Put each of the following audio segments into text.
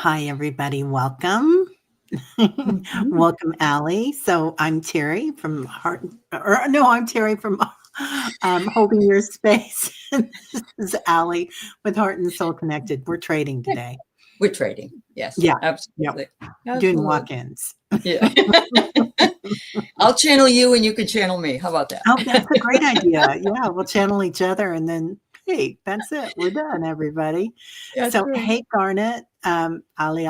Hi, everybody. Welcome. Mhm. Welcome, Aley. So I'm Teri from I'm Teri from Holding Your Space. This is Aley with Heart and Soul Connected. We're trading Yeah, today. we're trading. Yes, Yeah. Yep. absolutely. Doing Absolutely. walk-ins. Yeah. I'll channel you and you can channel me. How about Oh, that's a great that? idea. Yeah, we'll channel each other and then, hey, that's it. We're done, everybody. That's So, right. hey, Garnet, Ali.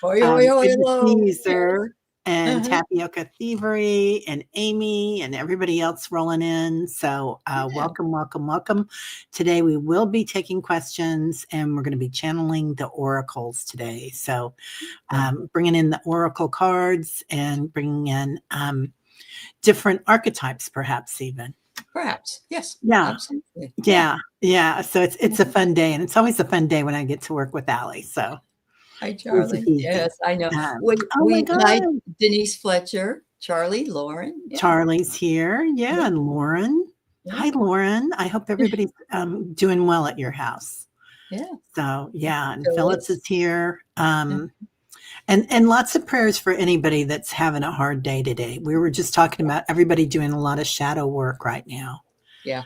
Oi, oi, oi, Good to see hello. you, Yes. sir. And Uh-huh. Tapioca Thievery and Amy and everybody else rolling in. So, Yeah. welcome, welcome, welcome. Today, we will be taking questions and we're going to be channeling the oracles today. So, Yeah. bringing in the oracle cards and bringing in different archetypes, perhaps even. Perhaps. Yes, Yeah, absolutely. Yeah. yeah. So it's a fun day, and it's always a fun day when I get to work with Allie. So Hi, easy Charlie. peasy. Yes, I know. Um, We, oh my we, hi, God, Denise Fletcher, Charlie, Lauren. Yeah. Charlie's here. Yeah, Yeah. and Lauren. Hi, Yeah. Lauren. I hope everybody's doing well at your house. Yeah. So yeah, and Phyllis Phyllis. is here. Yeah. And lots of prayers for anybody that's having a hard day today. We were just talking about everybody doing a lot of shadow work right now, Yeah.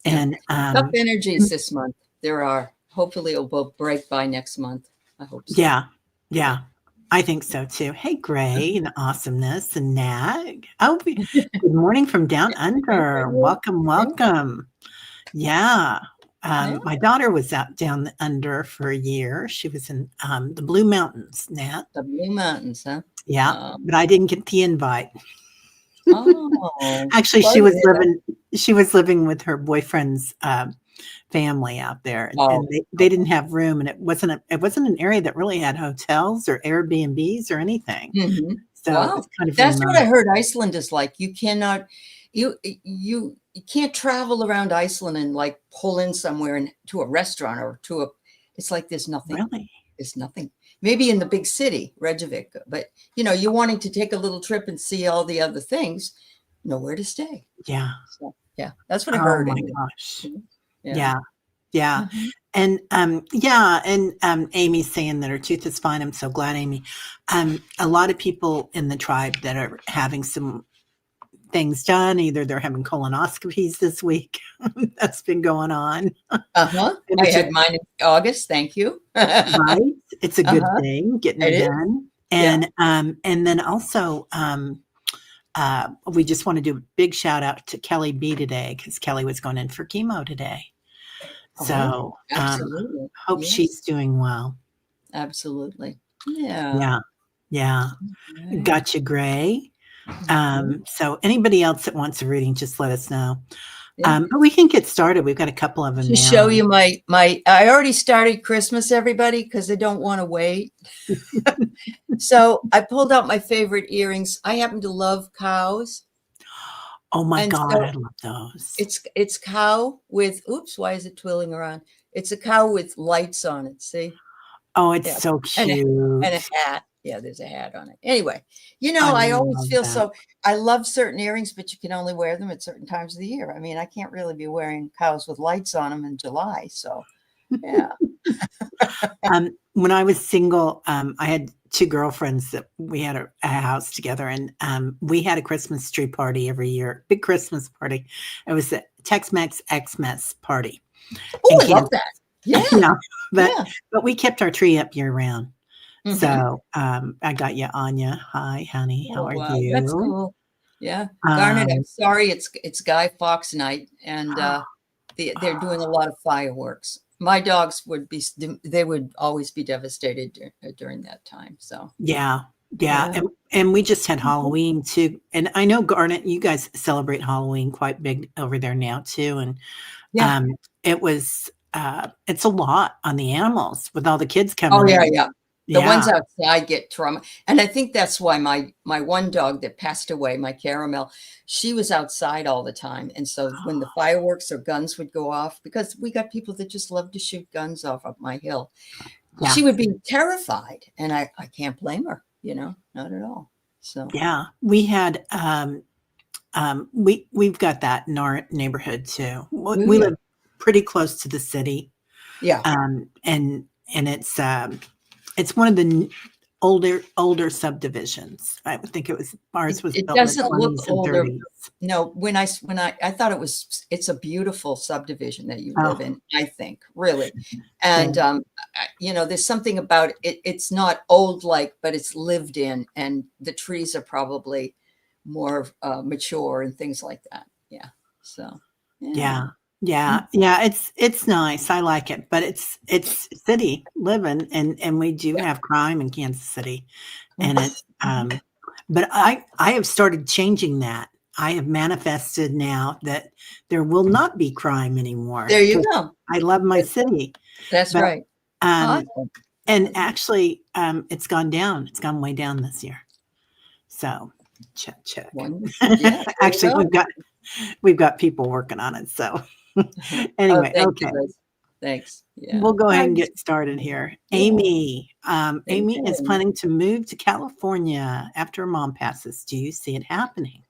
Yeah. and Tough energies this month. There are. Hopefully, it will break by next month. I hope so. yeah, Yeah. yeah. I think so too. Hey, Gray and Awesomeness and Nag. Oh, good morning from down under. Welcome, Yeah. welcome. Yeah. Yeah. My daughter was out down under for a year. She was in the Blue Mountains, Nat. The Blue Mountains, huh? Yeah, Um, but I didn't get the invite. oh, Actually, sorry to hear that. she was living with her boyfriend's family out there, and Oh, they didn't have room, and it wasn't an area that really had hotels or Airbnbs or anything. hmm So it was wow. kind of That's what I remote. heard Iceland is like. You cannot, you can't travel around Iceland and like pull in somewhere and to a restaurant or to a. It's like there's nothing. Really? There's nothing. Maybe in the big city, Reykjavik, but you're wanting to take a little trip and see all the other things. Nowhere to stay. Yeah. So yeah, that's what I Oh heard my anyway. gosh. Yeah. Yeah. Yeah. Mhm. And Amy's saying that her tooth is fine. I'm so glad, Amy. A lot of people in the tribe that are having some things done, either they're having colonoscopies this week. That's been going on. Uh-huh. I Which is had mine in August. Thank you. right. It's a good Uh-huh. thing getting It it is. done. Yeah. And then also we just want to do a big shout out to Kelly B today because Kelly was going in for chemo today. Oh, So absolutely. hope Yes, she's doing well. absolutely. Yeah. Yeah. Yeah. Right. Gotcha, Gray. Mhm. So anybody else that wants a reading, just let us know. Yeah. But we can get started. We've got a couple of them To now. show you my I already started Christmas, everybody, because I don't want to wait. So I pulled out my favorite earrings. I happen to love cows. Oh my And God, I so love those. it's cow with oops, why is it twirling around? It's a cow with lights on it. See? Oh, it's Yeah, so and a cute. hat. Yeah, there's a hat on it. Anyway, I I always love feel that. so I love certain earrings, but you can only wear them at certain times of the year. I mean, I can't really be wearing cows with lights on them in July. So, yeah. When I was single, I had two girlfriends that we had a house together, and we had a Christmas tree party every year, big Christmas party. It was a Tex-Mex Xmas party Oh, in I love Kansas. that. Yeah. Yeah, but Yeah. we kept our tree up year round. Mhm. So I got you, Anya. Hi, honey. How Oh, are wow. That's you? cool. Yeah. Garnet, I'm Um, sorry it's Guy Fawkes night and they're doing a lot of fireworks. My dogs they would always be devastated during that time. So, yeah, yeah, yeah. and we just had Mhm. Halloween too, and I know Garnet, you guys celebrate Halloween quite big over there now too, and Yeah. um, it's a lot on the animals with all the kids Oh coming yeah, in. yeah. The Yeah. ones outside get trauma. And I think that's why my one dog that passed away, my caramel, she was outside all the time. And so when the fireworks or guns would go off, because we got people that just love to shoot guns off up my hill, Yeah, she would be terrified. And I can't blame her, not at all. So yeah. We had we've got that in our neighborhood too. We yeah. live pretty close to the city, Yeah. and it's It's one of the older subdivisions. I would think ours was It built in the doesn't look 20s and older. 30s. No, when I thought it's a beautiful subdivision that you live Oh, in, I think, really. And, yeah. there's something about it. It's not old like, but it's lived in, and the trees are probably more mature and things like that. Yeah. So, Yeah. yeah. Yeah. Yeah. It's nice. I like it, but it's city living, and we do Yeah. have crime in Kansas City. And Mhm. it's but I have started changing that. I have manifested now that there will not be crime anymore There you because go. I love my That- city. That's But right. um Awesome. and actually it's gone down. It's gone way down this year. So check. Wonderful. Yeah. There you Actually, go. we've got people working on it. So Oh, anyway, thank you, okay. Liz. Thanks. Yeah. We'll go All ahead and right. get started here. Yeah. Amy is Okay. planning to move to California after her mom passes. Do you see it happening?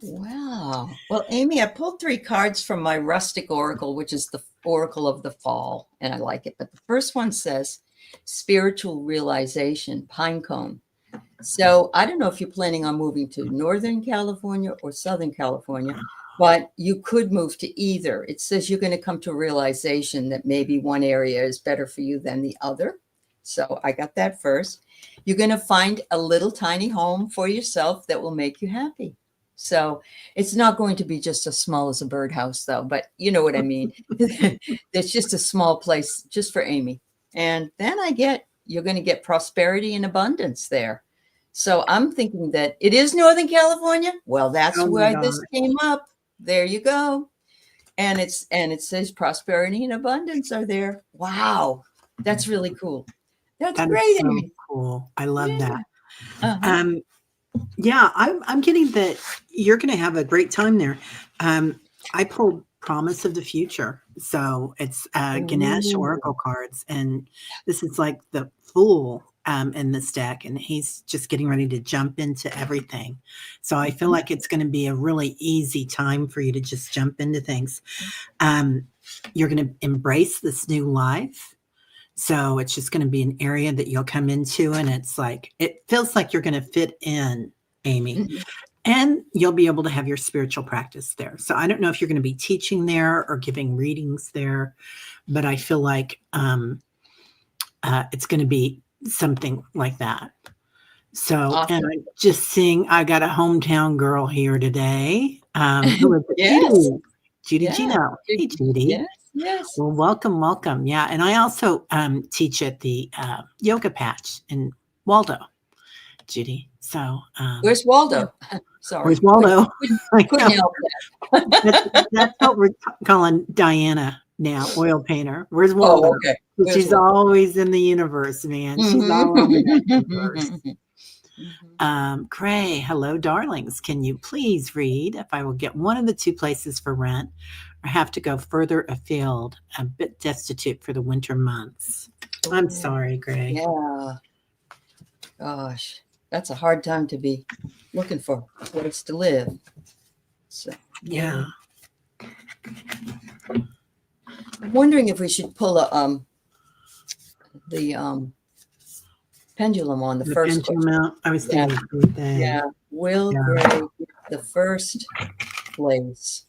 Wow. Well, Amy, I pulled 3 cards from my rustic oracle, which is the oracle of the fall, and I like it. But the first one says spiritual realization, pine cone. So I don't know if you're planning on moving to Northern California or Southern California, but you could move to either. It says you're going to come to a realization that maybe one area is better for you than the other. So I got that first. You're going to find a little tiny home for yourself that will make you happy. So it's not going to be just as small as a birdhouse, though, but you know what I mean. It's just a small place just for Amy. And then you're going to get prosperity and abundance there. So I'm thinking that it is Northern California. Well, that's Oh my why this God. came up. There you go. And it says prosperity and abundance are there. Wow. That's really cool. That's That is great, so Amy. cool. I love Yeah. that. Uh-huh. Um, yeah, I'm getting that you're going to have a great time there. I pulled Promise of the Future. So it's Ganesh Ooh. Oracle cards. And this is like the Fool in this deck. And he's just getting ready to jump into everything. So I feel like it's going to be a really easy time for you to just jump into things. You're going to embrace this new life. So it's just going to be an area that you'll come into, and it feels like you're going to fit in, Amy, Mhm. and you'll be able to have your spiritual practice there. So I don't know if you're going to be teaching there or giving readings there, but I feel like it's going to be something like that. So, and Awesome. I'm just seeing, I got a hometown girl here today. Who is it? Yes. Judy Yeah. Gino. Hey, Judy. Yes. Yes. Well, welcome. Yeah, and I also teach at the yoga patch in Waldo, Judy. So Where's Waldo? Sorry. where's Waldo? I Couldn't know. help That's, that. that's what we're calling Diana now, oil painter. Where's Oh, Waldo? okay. Where's She's Waldo? always in the universe, man. She's all over that universe. Mhm. Cray, hello, darlings. Can you please read if I will get one of the 2 places for rent or have to go further afield, a bit destitute for the winter months? I'm Ooh, sorry, Gray. yeah. Gosh, that's a hard time to be looking for a place to live. So Yeah. I'm wondering if we should pull the pendulum on the The first pendulum question. out. I was Yeah. thinking the same thing. Yeah. Will Yeah. Gray get the first place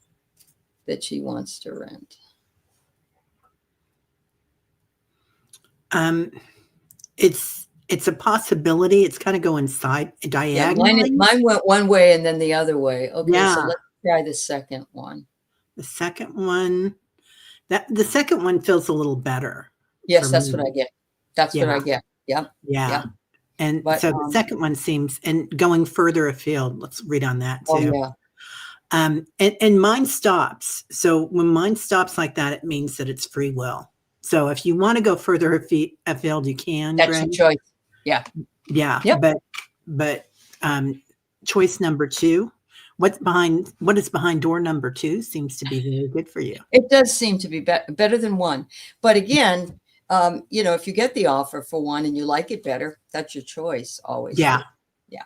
that she wants to rent? It's a possibility. It's kind of going Yeah, diagonally. mine went one way and then the other way. Okay, so Yeah. let's try the second one. The second one, the second one feels a little better for Yes, that's what I me. get. That's what Yeah. I get. Yep. Yeah. Yep. And But so the second one seems, and going further afield, let's read on that oh too. yeah. And mine stops. So when mine stops like that, it means that it's free will. So if you want to go further afield, you can. That's Greg. your choice. Yeah. Yeah. Yep. But choice number 2, what is behind door number 2 seems to be very good for you. It does seem to be better than one. But again, if you get the offer for one and you like it better, that's your choice always. Yeah. Yeah.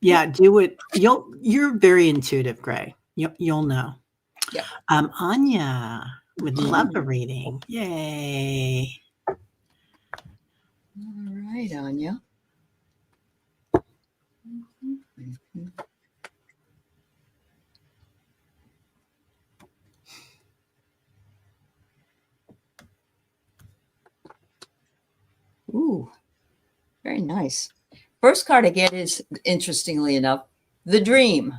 Yeah. Do it. You're very intuitive, Gray. You'll know. Yep. Anya would love a reading. Yay. All right, Anya. Ooh, very nice. First card I get is, interestingly enough, the dream.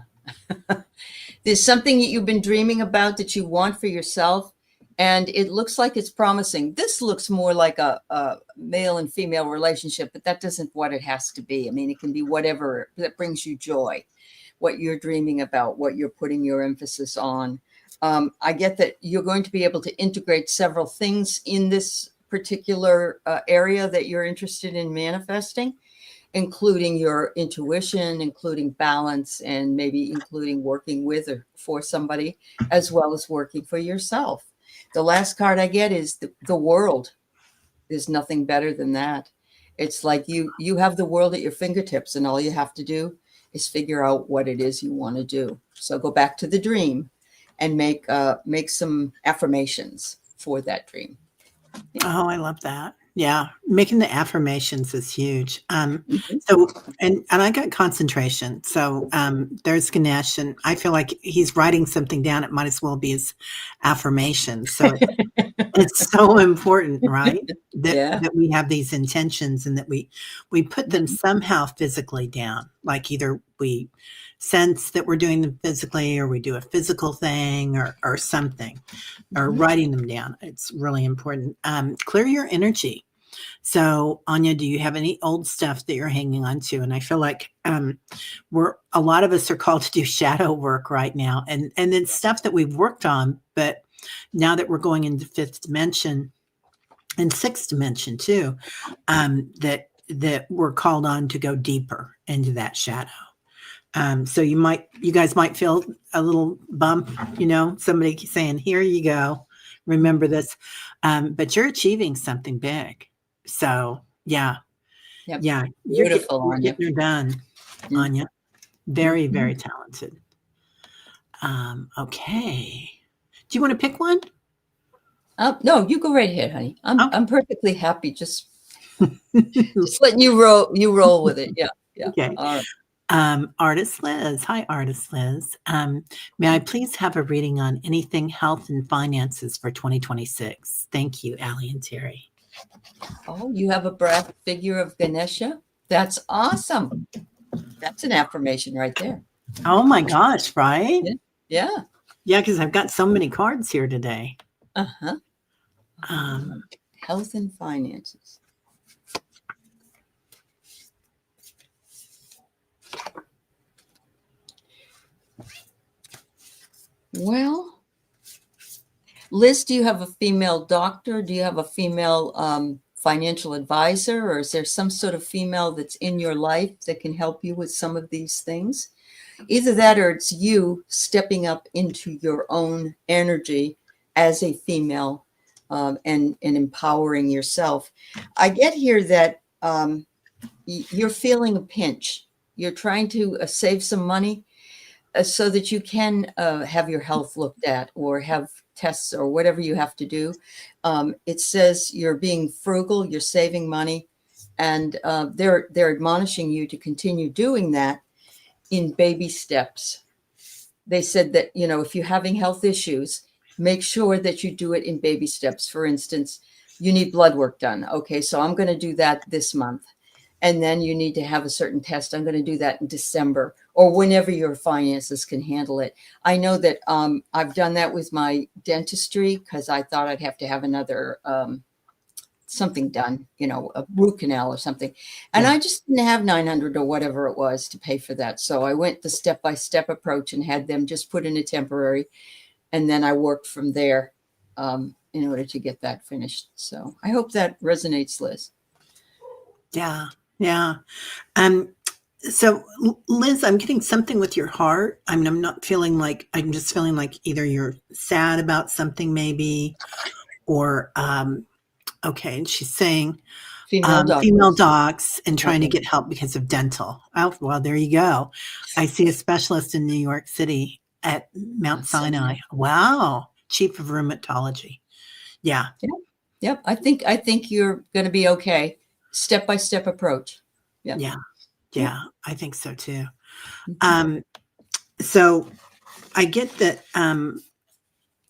There's something that you've been dreaming about that you want for yourself, and it looks like it's promising. This looks more like a male and female relationship, but that doesn't what it has to be. I mean, it can be whatever that brings you joy, what you're dreaming about, what you're putting your emphasis on. I get that you're going to be able to integrate several things in this particular area that you're interested in manifesting, including your intuition, including balance, and maybe including working with or for somebody, as well as working for yourself. The last card I get is the world. There's nothing better than that. It's like you have the world at your fingertips, and all you have to do is figure out what it is you want to do. So go back to the dream and make some affirmations for that dream. Yeah. Oh, I love that. Yeah, making the affirmations is huge. So, and I got concentration. So there's Ganesh, and I feel like he's writing something down. It might as well be his affirmation. So it's so important, right? That we have these intentions and that we put them somehow physically down. Like either we sense that we're doing them physically, or we do a physical thing, or something, or writing them down. It's really important. Clear your energy. So, Anya, do you have any old stuff that you're hanging on to? And I feel like a lot of us are called to do shadow work right now, and it's stuff that we've worked on, but now that we're going into fifth dimension and sixth dimension too, that we're called on to go deeper into that shadow. So you guys might feel a little bump, somebody saying, "Here you go, remember this," but you're achieving something big. So yeah, Beautiful, you're getting her done, Anya. Very, very talented. Okay, do you want to pick one? No, you go right ahead, honey. I'm perfectly happy. Just letting you roll with it. Yeah. Okay. All right. Artist Liz. Hi, Artist Liz. May I please have a reading on anything health and finances for 2026? Thank you, Aley and Teri. Oh, you have a brass figure of Ganesha? That's awesome. That's an affirmation right there. Oh my gosh, right? Yeah. Yeah, because I've got so many cards here today. Uh-huh. Health and finances. Well, Liz, do you have a female doctor? Do you have a female financial advisor? Or is there some sort of female that's in your life that can help you with some of these things? Either that, or it's you stepping up into your own energy as a female and empowering yourself. I get here that you're feeling a pinch. You're trying to save some money so that you can have your health looked at or have tests or whatever you have to do. It says you're being frugal, you're saving money, and they're admonishing you to continue doing that in baby steps. They said that, if you're having health issues, make sure that you do it in baby steps. For instance, you need blood work done. Okay, so I'm going to do that this month. And then you need to have a certain test. I'm going to do that in December or whenever your finances can handle it. I know that I've done that with my dentistry because I thought I'd have to have another something done, a root canal or something. And I just didn't have 900 or whatever it was to pay for that. So I went the step-by-step approach and had them just put in a temporary. And then I worked from there in order to get that finished. So I hope that resonates, Liz. Yeah. So Liz, I'm getting something with your heart. I'm not feeling like, I'm just feeling like either you're sad about something maybe, or, okay. And she's saying female docs and trying to get help because of dental. Oh, well, there you go. I see a specialist in New York City at Mount So, Sinai. Wow. Chief of rheumatology. Yeah. yep. I think you're going to be okay. Step-by-step approach. Yeah. Yeah. Yeah. I think so too. Mhm. So I get that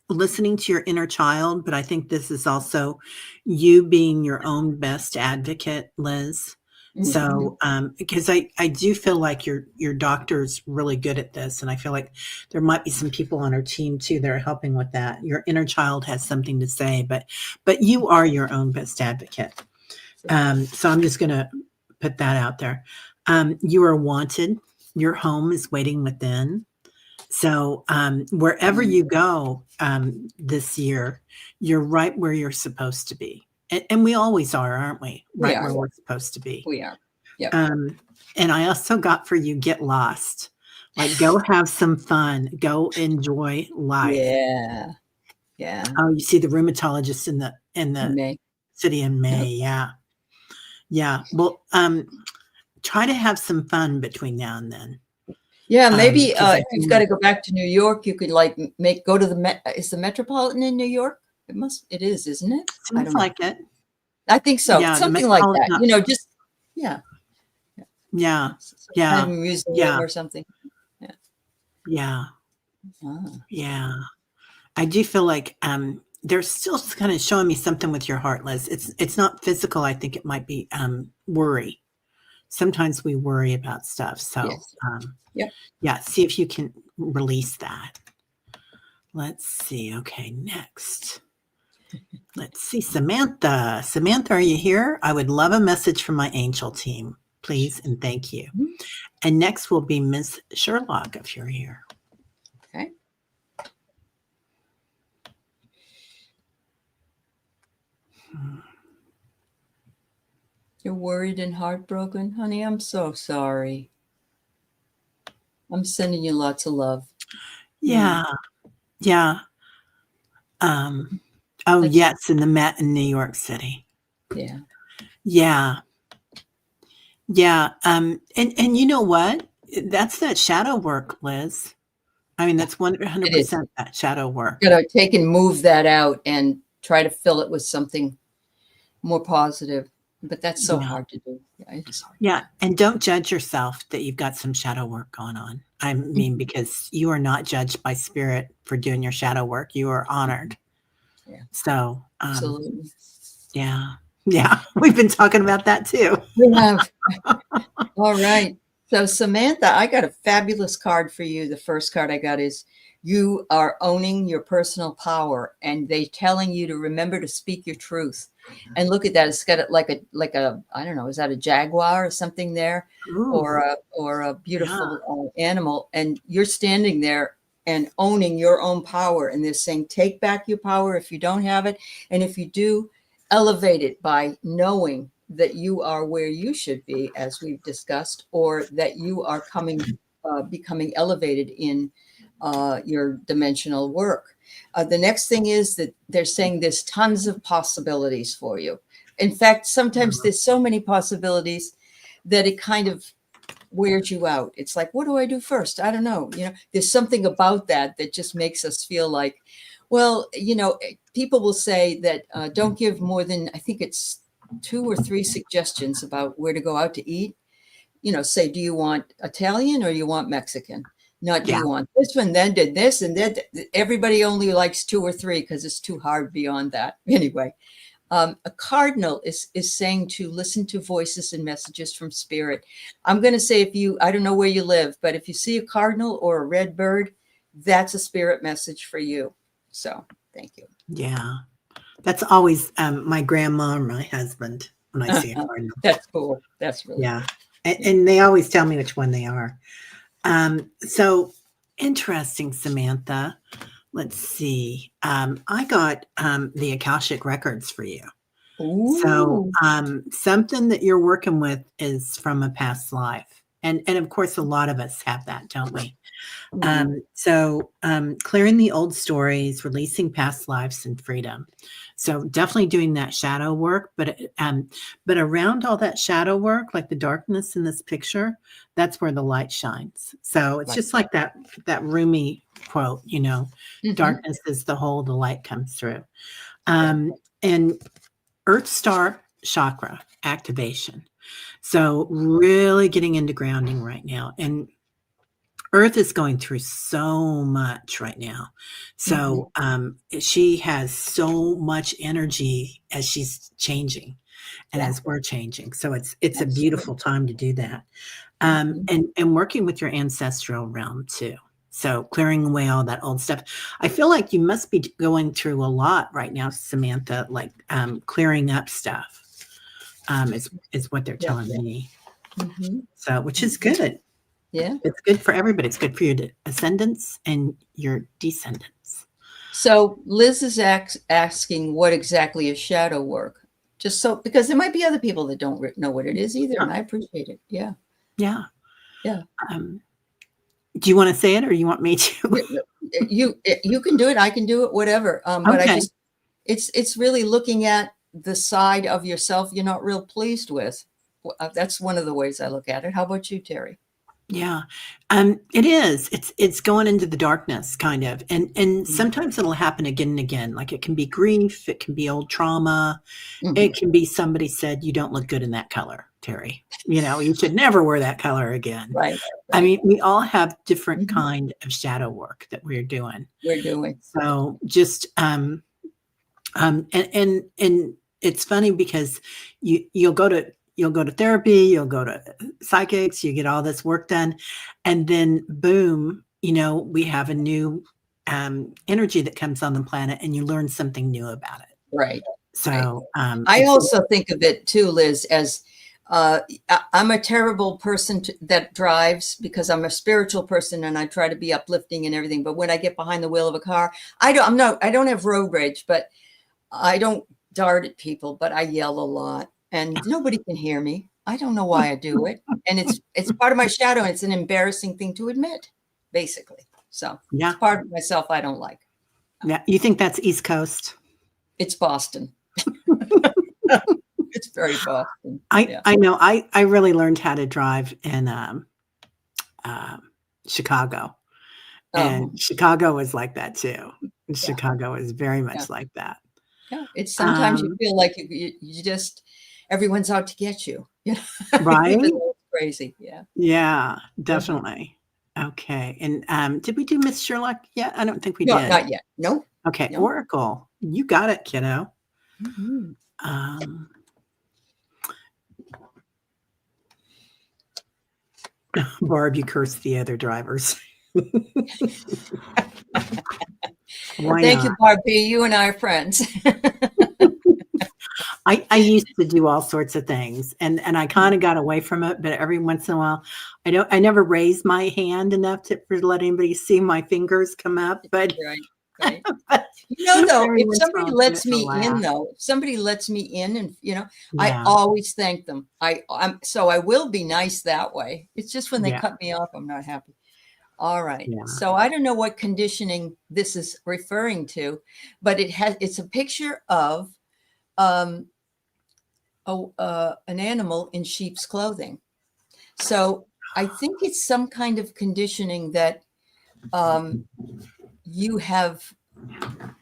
listening to your inner child, but I think this is also you being your own best advocate, Liz. So, because I do feel like your doctor's really good at this, and I feel like there might be some people on our team too that are helping with that. Your inner child has something to say, but you are your own best advocate. So I'm just going to put that out there. You are wanted. Your home is waiting within. So wherever you go this year, you're right where you're supposed to be. And we always are, aren't we? We Right are. where we're supposed to be. We are. Yep. And I also got for you, get lost. Like, go have some fun. Go enjoy life. Yeah. Yeah. Oh, you see the rheumatologist in the May. city in May. Yep. Yeah. Yeah. Well, try to have some fun between now and then. Yeah, maybe I if you've got to go back to New York, you could like go to the is the Metropolitan in New York? It is, isn't it? I Seems don't know. like it. I think so. Yeah, the Something like that. Metropolitan. You know, just yeah. Yeah. Some Yeah. kind of a museum Yeah. or something. Yeah. Yeah. Ah. Yeah. I do feel like they're still kind of showing me something with your heart, Liz. It's not physical. I think it might be worry. Sometimes we worry about stuff. So Yes. Yep. yeah, see if you can release that. Let's see. Okay, next. Let's see. Samantha. Samantha, are you here? I would love a message from my angel team, please, and thank you. And next will be Miss Sherlock, if you're here. Okay. You're worried and heartbroken, honey. I'm so sorry. I'm sending you lots of love. Yeah. Yeah. Oh, yes, in the Met in New York City. Yeah. Yeah. Yeah. And you know what? That's that shadow work, Liz. I mean, that's 100% that shadow work. You got to take and move that out and try to fill it with something more positive. But that's so hard to do. Yeah, it's hard. Yeah. And don't judge yourself that you've got some shadow work going on. I mean, because you are not judged by spirit for doing your shadow work. You are honored. Yeah. So, Absolutely. Yeah. Yeah. We've been talking about that too. We have. All right. So Samantha, I got a fabulous card for you. The first card I got is you are owning your personal power, and they telling you to remember to speak your truth. And look at that. It's got like a I don't know, is that a jaguar or something there? Ooh, Or a beautiful animal. And you're standing there and owning your own power. And they're saying, take back your power if you don't have it. And if you do, elevate it by knowing that you are where you should be, as we've discussed, or that you are becoming elevated in your dimensional work. The next thing is that they're saying there's tons of possibilities for you. In fact, sometimes there's so many possibilities that it kind of wears you out. It's like, what do I do first? I don't know. You know, there's something about that just makes us feel like, well, you know, people will say that don't give more than, I think it's 2 or 3 suggestions about where to go out to eat. You know, say, do you want Italian or you want Mexican? Not do you want this one, then did this, and then everybody only likes 2 or 3 because it's too hard beyond that. Anyway, a cardinal is saying to listen to voices and messages from spirit. I'm going to say, I don't know where you live, but if you see a cardinal or a red bird, that's a spirit message for you. So thank you. Yeah. That's always my grandma or my husband when I see a cardinal. That's cool. That's really cool. And they always tell me which one they are. So interesting, Samantha. Let's see. I got the Akashic records for you. Ooh. So something that you're working with is from a past life. And of course, a lot of us have that, don't we? So clearing the old stories, releasing past lives, and freedom. So definitely doing that shadow work, but around all that shadow work, like the darkness in this picture, that's where the light shines. So it's just like that roomy quote, Mhm. darkness is the hole, the light comes through. And Earth Star chakra activation. So really getting into grounding right now. And Earth is going through so much right now. So she has so much energy as she's changing and as we're changing. So it's a beautiful time to do that. And working with your ancestral realm too. So clearing away all that old stuff. I feel like you must be going through a lot right now, Samantha, like clearing up stuff is what they're telling me. So, which is good. Yeah. It's good for everybody. It's good for your ascendants and your descendants. So Liz is asking what exactly is shadow work? Just so, because there might be other people that don't know what it is either, and I appreciate it. Yeah. Yeah. Yeah. Do you want to say it or you want me to? You can do it. I can do it, whatever. But I just, it's really looking at the side of yourself you're not real pleased with. That's one of the ways I look at it. How about you, Teri? Yeah. It is. It's going into the darkness kind of. And sometimes it'll happen again and again. Like it can be grief, it can be old trauma. It can be somebody said you don't look good in that color, Teri. You should never wear that color again. Right. I mean, we all have different kind of shadow work that we're doing. So just and it's funny because you'll go to therapy, you'll go to psychics, you get all this work done, and then boom, we have a new energy that comes on the planet, and you learn something new about it. Right. So I also think of it too, Liz, as I'm a terrible person that drives because I'm a spiritual person and I try to be uplifting and everything. But when I get behind the wheel of a car, I don't have road rage, but I don't dart at people, but I yell a lot and nobody can hear me. I don't know why I do it. And it's part of my shadow. And it's an embarrassing thing to admit, basically. So it's part of myself I don't like. Yeah. You think that's East Coast? It's Boston. It's very Boston. I know. I really learned how to drive in Chicago. And Chicago is like that too. Chicago is very much like that. Yeah, it's sometimes you feel like you just everyone's out to get you. Right? It's crazy. Yeah. Yeah, definitely. Okay. And did we do Miss Sherlock yet? I don't think we No, did. not yet. Nope. Okay. Nope. Oracle. You got it, kiddo. Barb, you cursed the other drivers. Thank you, Barbie. You and I are friends. I used to do all sorts of things and I kind of got away from it, but every once in a while, I never raised my hand enough to let anybody see my fingers come up. But right. Though, if somebody lets me in, and I always thank them. I will be nice that way. It's just when they cut me off, I'm not happy. All right. Yeah. So I don't know what conditioning this is referring to, but it's a picture of an animal in sheep's clothing. So I think it's some kind of conditioning that you have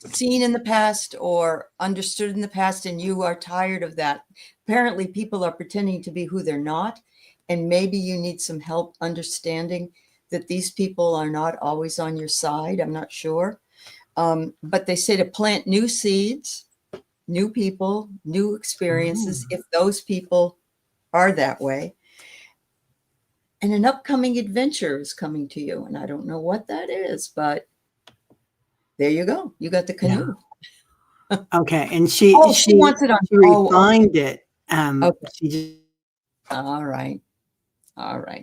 seen in the past or understood in the past, and you are tired of that. Apparently, people are pretending to be who they're not, and maybe you need some help understanding that these people are not always on your side. I'm not sure. But they say to plant new seeds, new people, new experiences, if those people are that way. And an upcoming adventure is coming to you. And I don't know what that is, but there you go. You got the canoe. Yeah. Okay. And she wants it on. She refined it. Okay. She just, all right.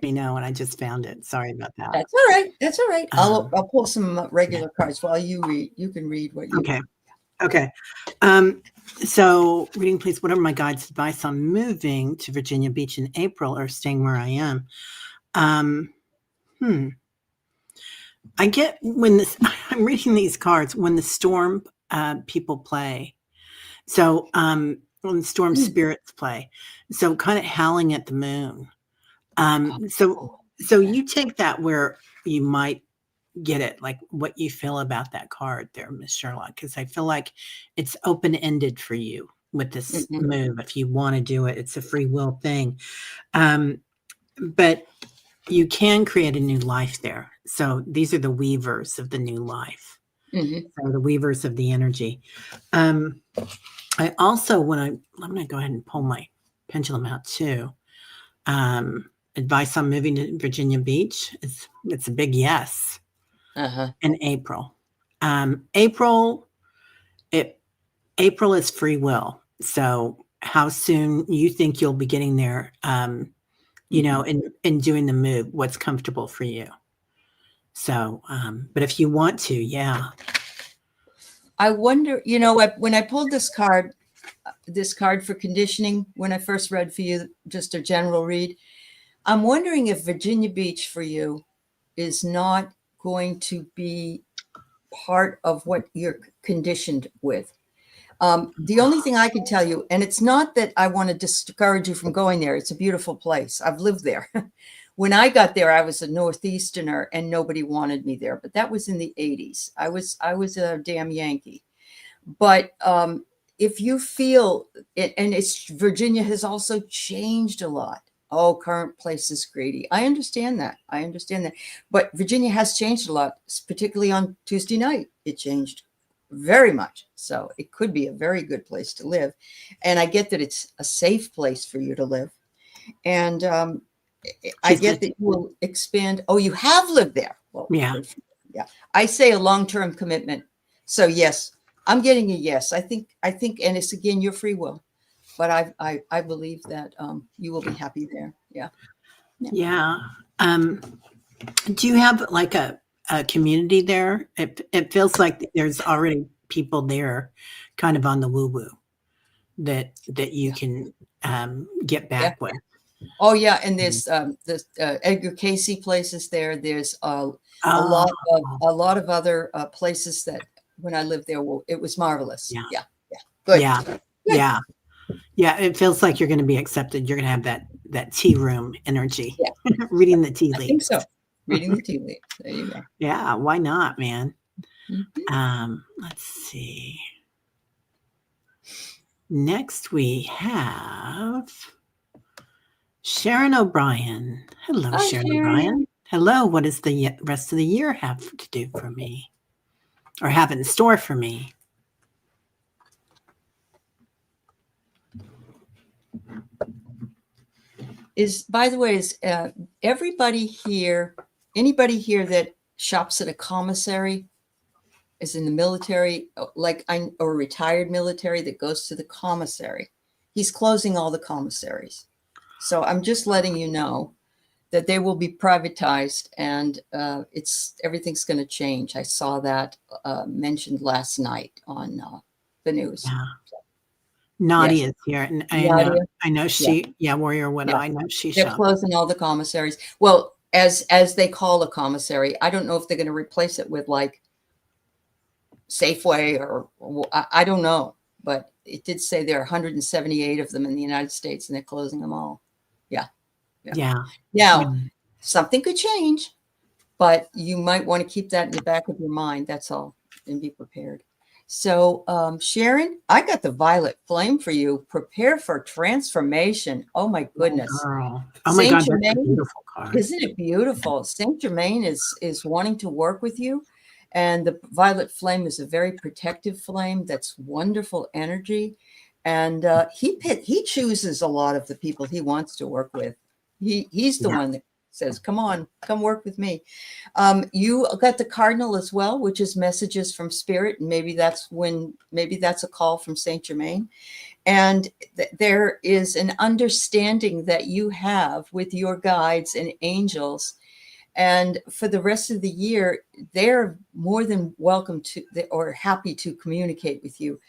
Me know, and I just found it. Sorry about that. That's all right. I'll pull some regular cards while you read. You can read what you. Okay. So reading, please. What are my guides' advice on moving to Virginia Beach in April or staying where I am? I get when I'm reading these cards when the storm people play. So when the storm spirits play, so kind of howling at the moon. So you take that where you might get it, like what you feel about that card there, Miss Sherlock, because I feel like it's open-ended for you with this Mhm. move. If you want to do it, it's a free will thing. But you can create a new life there. So these are the weavers of the new life. Mhm. So the weavers of the energy. I also, I'm going to go ahead and pull my pendulum out too. Advice on moving to Virginia Beach. It's a big yes. Uh-huh. In April. April is free will. So how soon you think you'll be getting there, you know, in doing the move, what's comfortable for you. So, but if you want to, yeah. I wonder, you know, when I pulled this card for conditioning, when I first read for you, just a general read, I'm wondering if Virginia Beach for you is not going to be part of what you're conditioned with. The only thing I can tell you, and it's not that I want to discourage you from going there. It's a beautiful place. I've lived there. When I got there, I was a Northeasterner and nobody wanted me there, but that was in the 80s. I was a damn Yankee. But if you feel it, and Virginia has also changed a lot. Oh, current place is greedy. I understand that. But Virginia has changed a lot, particularly on Tuesday night. It changed very much. So it could be a very good place to live. And I get that it's a safe place for you to live. And I get that you will expand. Oh, you have lived there. Well, yeah. Yeah. I say a long-term commitment. So yes, I'm getting a yes. I think, and it's again, your free will, but I believe that you will be happy there. Yeah. Yeah. Do you have like a community there? It feels like there's already people there kind of on the woo-woo that you can get back with. Oh yeah. And there's the Edgar Casey places there. There's a Oh, lot of other places that when I lived there, it was marvelous. yeah. Yeah. Good. Yeah. Good. Yeah. Yeah. It feels like you're going to be accepted. You're going to have that tea room energy, Yeah. reading the tea I think leaves. so. Reading the tea leaves. There you go. Yeah. Why not, man? Mhm. Let's see. Next we have Sharon O'Brien. Hello, Hi, Sharon Sharon. O'Brien. Hello. What does the rest of the year have to do for me, or have in store for me? By the way, is anybody here that shops at a commissary, is in the military, or retired military that goes to the commissary? He's closing all the commissaries. So I'm just letting you know that they will be privatized, and everything's going to change. I saw that mentioned last night on the news. Yeah. Nadia Yes. is here, and Nadia? I know she. Yeah, Warrior Widow. Yeah. I know she They're shops. closing all the commissaries. Well, as they call a commissary, I don't know if they're going to replace it with like Safeway or I don't know, but it did say there are 178 of them in the United States, and they're closing them all. Yeah. Yeah. Now, something could change, but you might want to keep that in the back of your mind. That's all, and be prepared. So, Sharon, I got the violet flame for you. Prepare for transformation. Oh my goodness. Girl. Oh my Saint God, that's a Germain, beautiful card. isn't it beautiful? Saint Germain is wanting to work with you. And the violet flame is a very protective flame. That's wonderful energy. And he chooses a lot of the people he wants to work with. He's the one that says, come on, come work with me. You got the cardinal as well, which is messages from spirit. And maybe that's a call from Saint Germain. And there is an understanding that you have with your guides and angels. And for the rest of the year, they're more than welcome to or happy to communicate with you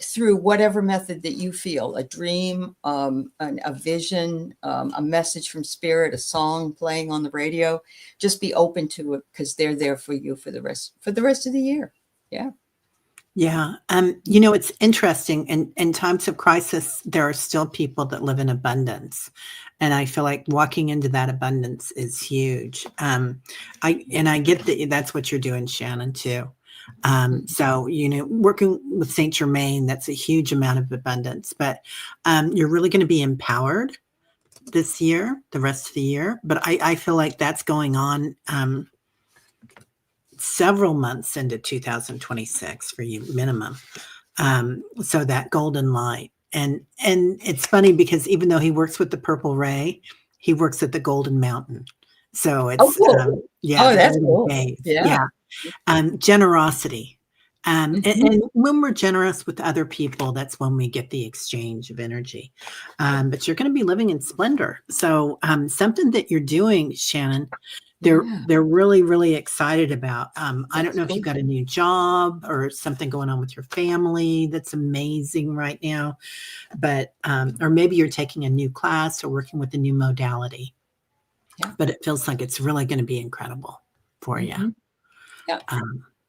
through whatever method that you feel, a dream, a vision, a message from spirit, a song playing on the radio. Just be open to it, because they're there for you for the rest of the year. Yeah. Yeah. It's interesting. In times of crisis, there are still people that live in abundance. And I feel like walking into that abundance is huge. I get that that's what you're doing, Shannon, too. Mhm. So, working with Saint Germain, that's a huge amount of abundance, but you're really going to be empowered this year, the rest of the year. But I feel like that's going on several months into 2026 for you minimum. So that golden light. And it's funny because even though he works with the purple ray, he works at the golden mountain. So Oh, it's cool. yeah, Oh, the that's golden cool. cave. Yeah. Yeah. Generosity. Mhm. And when we're generous with other people, that's when we get the exchange of energy. But you're going to be living in splendor. So something that you're doing, Shannon, Yeah, they're really, really excited about. I don't that's know if you cool. got a new job or something going on with your family that's amazing right now, but or maybe you're taking a new class or working with a new modality. Yeah. But it feels like it's really going to be incredible for you. Mhm. Yeah.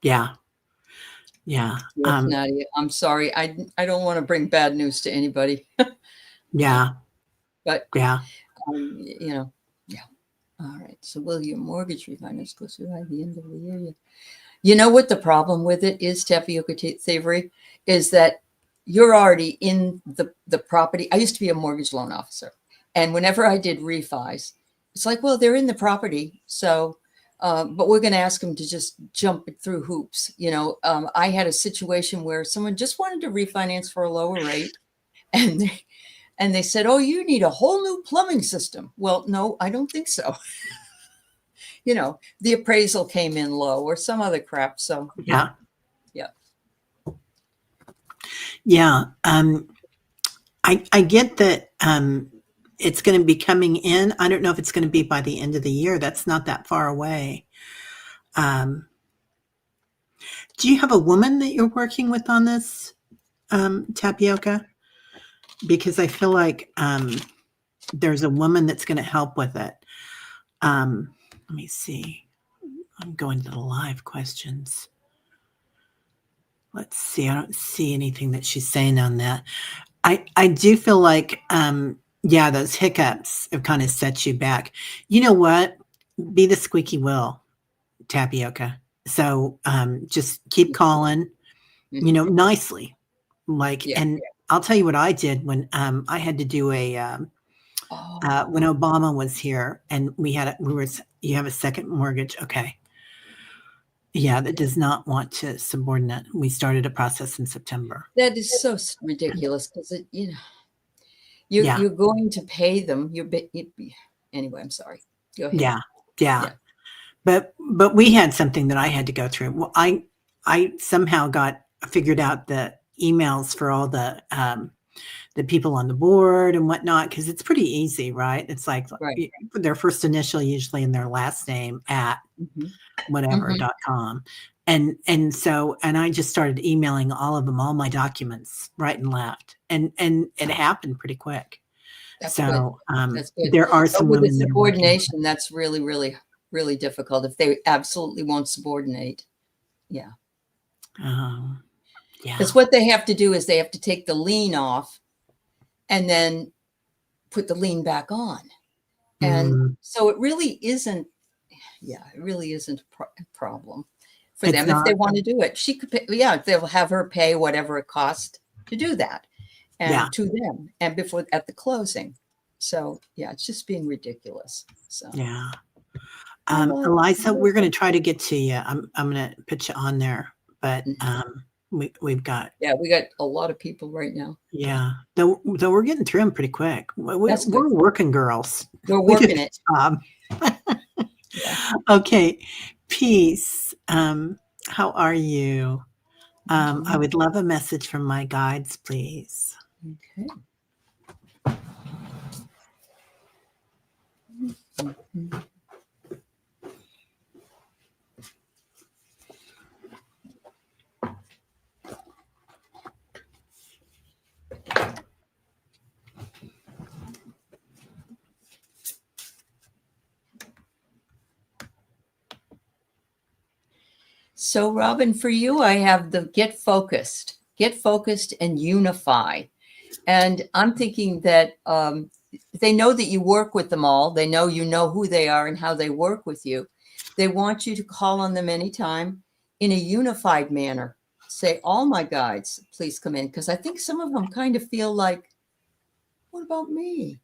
Yeah, yeah, Yes, Nadia. I'm sorry. I don't want to bring bad news to anybody, yeah, but yeah. yeah. All right. So will your mortgage refinance go through by the end of the year? Yeah. You know what the problem with it is, tapioca theory, is that you're already in the property. I used to be a mortgage loan officer, and whenever I did refis, it's like, well, they're in the property, so but we're going to ask them to just jump through hoops. I had a situation where someone just wanted to refinance for a lower rate, and they said, "Oh, you need a whole new plumbing system." Well, no, I don't think so. The appraisal came in low or some other crap. So Yeah. yeah. Yeah. I get that it's going to be coming in. I don't know if it's going to be by the end of the year. That's not that far away. Um, do you have a woman that you're working with on this, tapioca? Because I feel like there's a woman that's going to help with it. Let me see. I'm going to the live questions. Let's see. I don't see anything that she's saying on that. I do feel like, yeah, those hiccups have kind of set you back. You know what? Be the squeaky wheel, tapioca. So just keep calling, Mhm. nicely. Like, Yeah. and I'll tell you what I did when I had to do when Oh, Obama was here and you have a second mortgage. Okay. Yeah, that does not want to subordinate. We started a process in September. that is so ridiculous because you're Yeah. you're going to pay them. Anyway. I'm sorry. Go ahead. Yeah. Yeah. Yeah. But we had something that I had to go through. Well, I somehow got figured out the emails for all the people on the board and whatnot because it's pretty easy, right? It's like Right. their first initial usually and their last name at Hmm. Hmm. whatever.com. And I just started emailing all of them all my documents right and left. And it happened pretty quick. That's good. So That's good. there are But some with the women that are working. subordination, that's really, really, really difficult if they absolutely won't subordinate. Yeah. Um, yeah. Because what they have to do is they have to take the lien off and then put the lien back on. And Mm, so it really isn't, yeah, it really isn't a problem for it's them if they not. want to do it. She could pay, yeah, they'll have her pay whatever it costs to do that Yeah. and to them and before at the closing. So yeah, it's just being ridiculous. So Yeah. oh well. Eliza, we're going to try to get to you. I'm going to put you on there, but Mhm. we've got, Yeah, we got a lot of people right now. yeah, though we're getting through them pretty quick. That's good. We're working girls. We're We do working it. a job. Yeah. Okay. Peace. How are you? I Mhm. would love a message from my guides, please. Okay. Mhm. So, Robin, for you, I have the get focused and unify. And I'm thinking that they know that you work with them all. They know you know who they are and how they work with you. They want you to call on them anytime in a unified manner. Say, all my guides, please come in. Because I think some of them kind of feel like, what about me?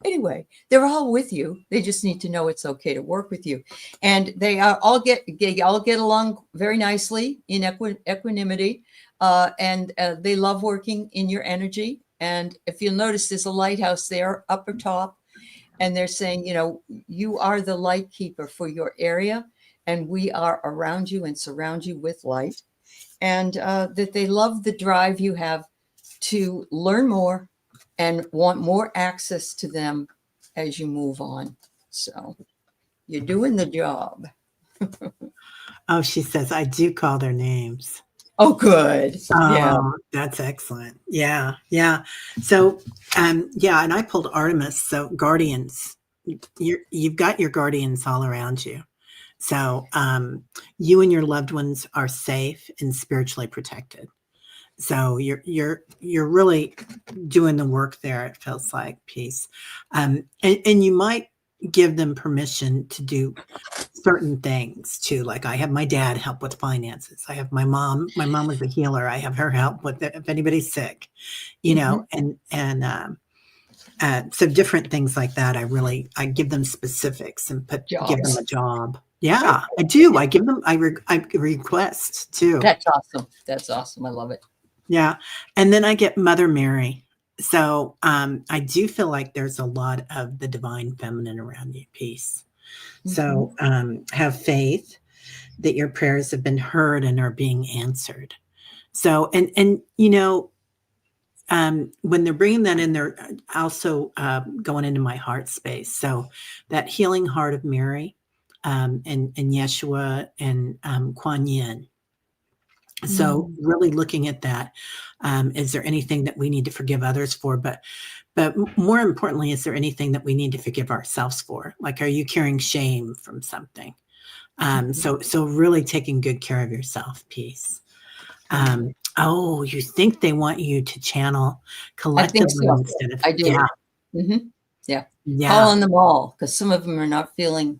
Anyway, they're all with you. They just need to know it's okay to work with you. And they all get along very nicely in equanimity. And they love working in your energy. And if you'll notice, there's a lighthouse there upper top. And they're saying, you are the light keeper for your area. And we are around you and surround you with light. And that they love the drive you have to learn more and want more access to them as you move on. So you're doing the job. Oh, she says, I do call their names. Oh, good. Oh, Yeah. that's excellent. Yeah. Yeah. So, yeah. And I pulled Artemis. So guardians, you've got your guardians all around you. So, you and your loved ones are safe and spiritually protected. So you're really doing the work there. It feels like peace. And you might give them permission to do certain things too. Like I have my dad help with finances. I have my mom. My mom was a healer. I have her help with it if anybody's sick, and so different things like that. I give them specifics and give them a job. Yeah, I do. I give them. I request too. That's awesome. That's awesome. I love it. Yeah. And then I get Mother Mary. So I do feel like there's a lot of the divine feminine around you, peace. So have faith that your prayers have been heard and are being answered. So, and when they're bringing that in, they're also going into my heart space. So that healing heart of Mary and Yeshua and Kuan Yin. So really looking at that, is there anything that we need to forgive others for? But more importantly, is there anything that we need to forgive ourselves for? Like, are you carrying shame from something? So really taking good care of yourself, peace. You think they want you to channel collectively instead of I do. Yeah. Yeah. Yeah. Call on them all because some of them are not feeling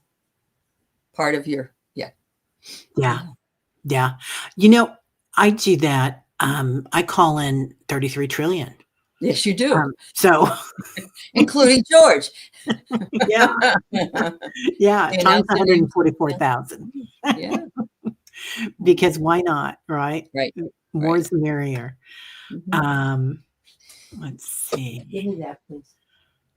part of your Yeah. I do that. I call in 33 trillion. Yes, you do. So including George. Yeah. Times 144,000. Yeah. Because why not? Right. More is the merrier. Let's see. Give me that, please.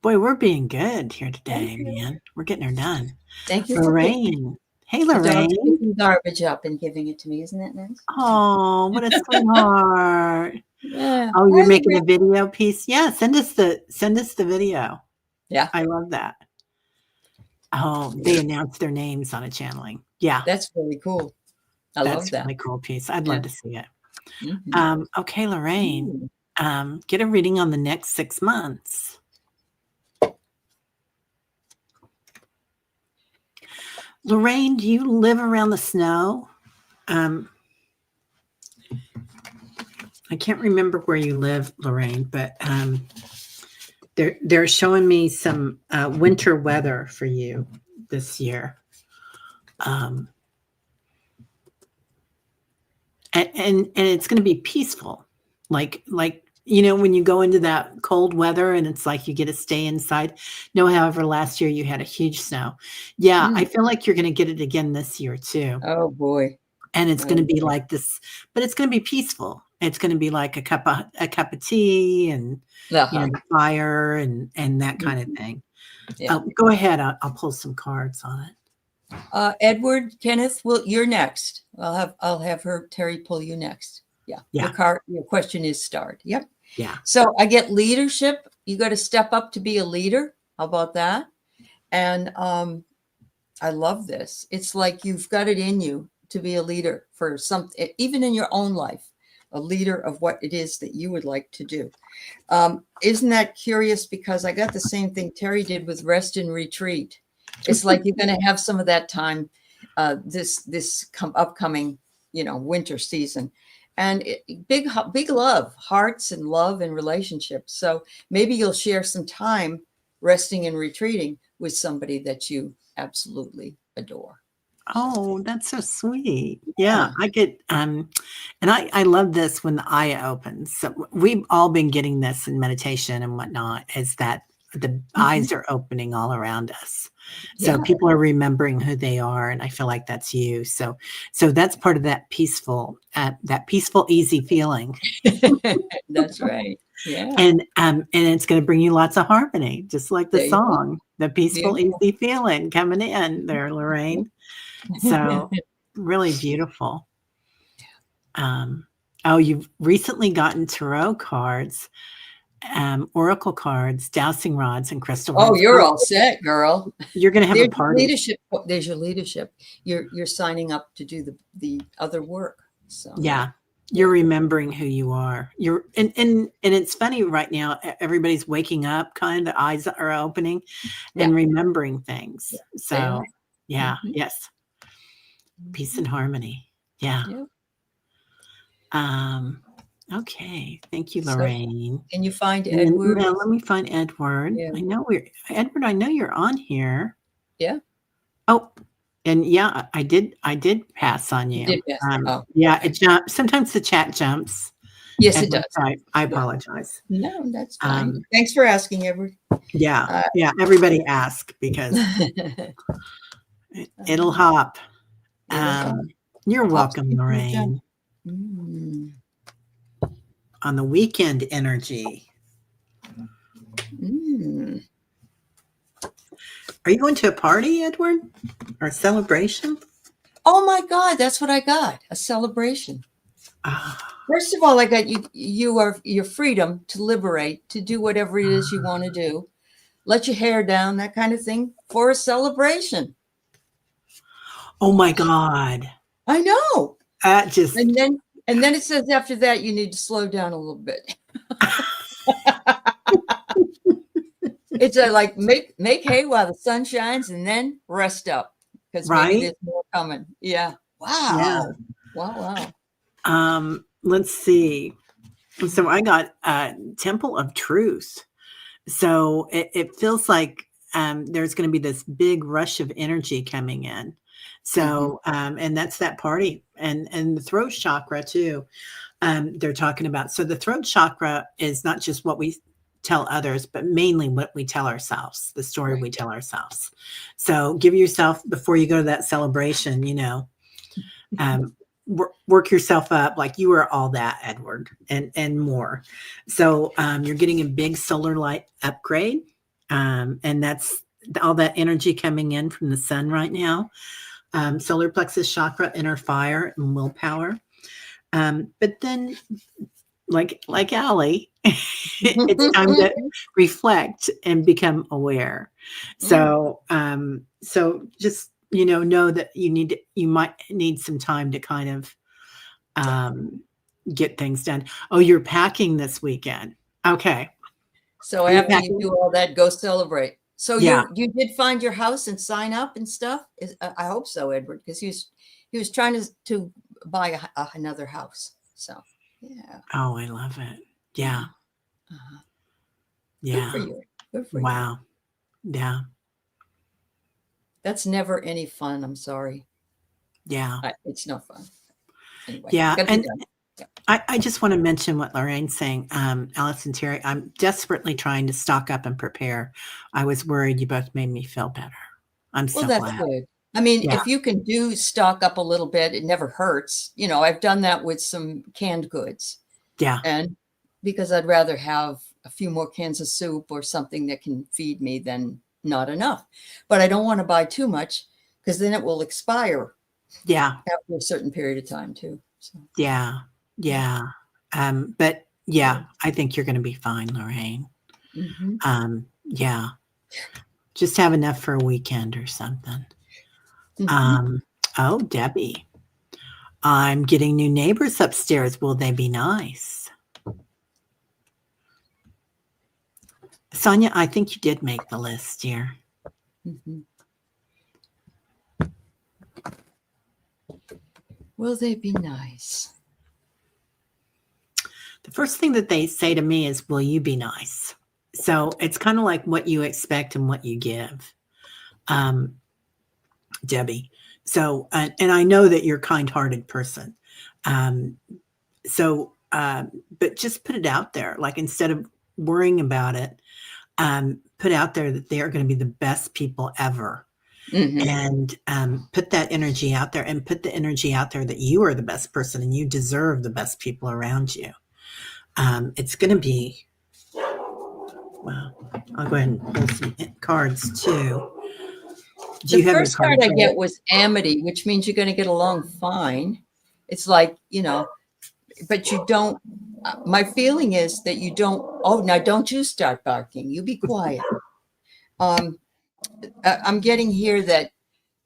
Boy, we're being good here today, man. We're getting her done. Thank you, Lorraine. Hey, Lorraine. Picking garbage up and giving it to me. Isn't that nice? Oh, what a sweetheart. Yeah. Oh, you're making a video piece? Yeah, send us the video. Yeah. I love that. Oh, they announced their names on a channeling. Yeah. That's really cool. I love that. That's a really cool piece. I'd love to see it. Okay, Lorraine. Get a reading on the next 6 months. Lorraine, do you live around the snow? I can't remember where you live, Lorraine, but they're showing me some winter weather for you this year. And it's going to be peaceful. Like, when you go into that cold weather and it's like you get to stay inside. However, last year you had a huge snow. Yeah, I feel like you're going to get it again this year too. Oh boy. And it's going to be like this, but it's going to be peaceful. It's going to be like a cup of tea and the fire and that kind of thing. Yeah. Go ahead. I'll pull some cards on it. Edward, Kenneth, you're next. I'll have Teri pull you next. Yeah. Your question is start. Yep. Yeah. So I get leadership. You got to step up to be a leader. How about that? And I love this. It's like you've got it in you to be a leader for something, even in your own life, a leader of what it is that you would like to do. Isn't that curious? Because I got the same thing Teri did with rest and retreat. It's like you're going to have some of that time this upcoming, winter season. And big love, hearts and love and relationships. So maybe you'll share some time resting and retreating with somebody that you absolutely adore. Oh, that's so sweet. Yeah, I get and I love this when the eye opens. So we've all been getting this in meditation and whatnot, is that the eyes are opening all around us. So Yeah. people are remembering who they are, and I feel like that's you. So that's part of that peaceful, easy feeling. That's right. Yeah. And it's going to bring you lots of harmony, just like the There you go. song, the peaceful, Beautiful. easy feeling coming in there, Lorraine. So really beautiful. Oh, you've recently gotten tarot cards, oracle cards, dowsing rods, and crystal Oh, rings. you're all set, girl. You're going to have There's a your party. leadership. There's your leadership. You're signing up to do the other work. So Yeah. You're remembering who you are. You're and it's funny right now. Everybody's waking up, kind of the eyes are opening and remembering things. So yeah, yes. Peace and harmony. Yeah. Okay. Thank you, So Lorraine. can you find And then, Edward? now let me find Edward. Yeah. Edward, I know you're on here. Yeah. Oh, and yeah, I did pass on you. You did pass. Yeah, okay. it jumps. Sometimes the chat jumps. Yes, it does. I apologize. No, that's fine. Thanks for asking, Edward. Yeah. Everybody ask because it'll hop. You're welcome, Lorraine. On the weekend energy. Are you going to a party, Edward? Or a celebration? Oh my God, that's what I got. A celebration. First of all, I got your freedom to liberate, to do whatever it is you want to do. Let your hair down, that kind of thing, for a celebration. Oh my God. I know. Just and then it says after that you need to slow down a little bit. It's like make hay while the sun shines and then rest up because maybe there's more coming. Yeah. Wow. Yeah. Wow. Let's see. So I got Temple of Truth. So it feels like there's going to be this big rush of energy coming in. So and that's that party and the throat chakra too. They're talking about. So the throat chakra is not just what we tell others, but mainly what we tell ourselves, the story we tell ourselves. So give yourself, before you go to that celebration, work yourself up like you are all that, Edward, and more. So you're getting a big solar light upgrade. And that's all that energy coming in from the sun right now. Solar plexus chakra, inner fire and willpower. But then like Aley, it's time to reflect and become aware. So so just know that you might need some time to kind of get things done. Oh, you're packing this weekend. Okay. So after you do all that, go celebrate. So you did find your house and sign up and stuff? I hope so, Edward, because he was trying to buy another house. So yeah. Oh, I love it. Yeah. Yeah. Good for you. Good for you. Wow. Yeah. That's never any fun. I'm sorry. Yeah. It's no fun. Anyway, yeah. And I just want to mention what Lorraine's saying. Alice and Teri, I'm desperately trying to stock up and prepare. I was worried. You both made me feel better. I'm so glad. That's good. I mean, if you can stock up a little bit, it never hurts. I've done that with some canned goods. Yeah. And because I'd rather have a few more cans of soup or something that can feed me than not enough. But I don't want to buy too much because then it will expire. Yeah. After a certain period of time too. So. Yeah. Yeah. But yeah, I think you're going to be fine, Lorraine. Yeah. Just have enough for a weekend or something. Oh, Debbie. I'm getting new neighbors upstairs. Will they be nice? Sonia, I think you did make the list, dear. Will they be nice? The first thing that they say to me is, will you be nice? So it's kind of like what you expect and what you give, Debbie. So, and I know that you're a kind-hearted person. But just put it out there. Like, instead of worrying about it, put out there that they are going to be the best people ever. And put that energy out there, and put the energy out there that you are the best person and you deserve the best people around you. It's going to be, well, I'll go ahead and pull some cards too. The first card I get was amity, which means you're going to get along fine. It's like, but you don't, my feeling is that you don't, now don't you start barking. You be quiet. I'm getting here that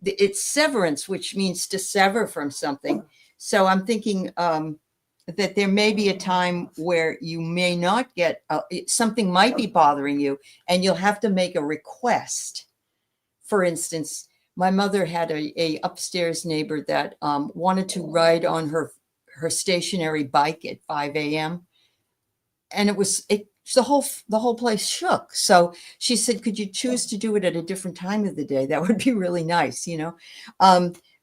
it's severance, which means to sever from something. So I'm thinking that there may be a time where you may not get, something might be bothering you and you'll have to make a request. For instance, my mother had a upstairs neighbor that wanted to ride on her stationary bike at 5 a.m. And the whole place shook. So she said, could you choose to do it at a different time of the day? That would be really nice,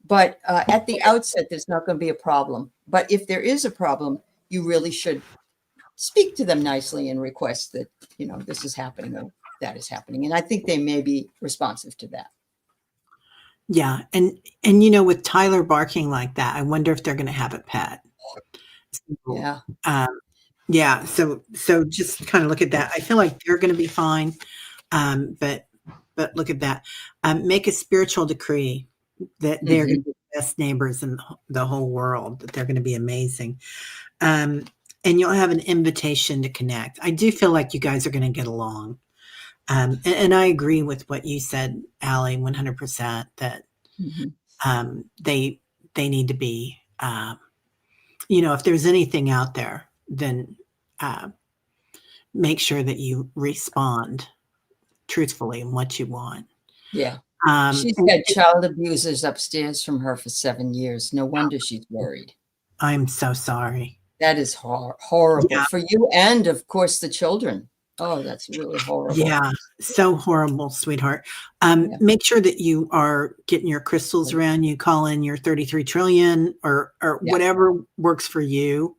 But at the outset, there's not going to be a problem. But if there is a problem, you really should speak to them nicely and request that, this is happening or that is happening. And I think they may be responsive to that. Yeah. And with Tyler barking like that, I wonder if they're going to have a pet. Yeah. Yeah. So just kind of look at that. I feel like they're going to be fine. But look at that. Make a spiritual decree that they're going to be the best neighbors in the whole world, that they're going to be amazing. And you'll have an invitation to connect. I do feel like you guys are going to get along. And I agree with what you said, Aley, 100%, that they need to be, if there's anything out there, then make sure that you respond truthfully in what you want. Yeah. She's had child abusers upstairs from her for 7 years. No wonder she's worried. I'm so sorry. That is horrible for you and, of course, the children. Oh, that's really horrible. Yeah, so horrible, sweetheart. Make sure that you are getting your crystals around you. Call in your 33 trillion or whatever works for you.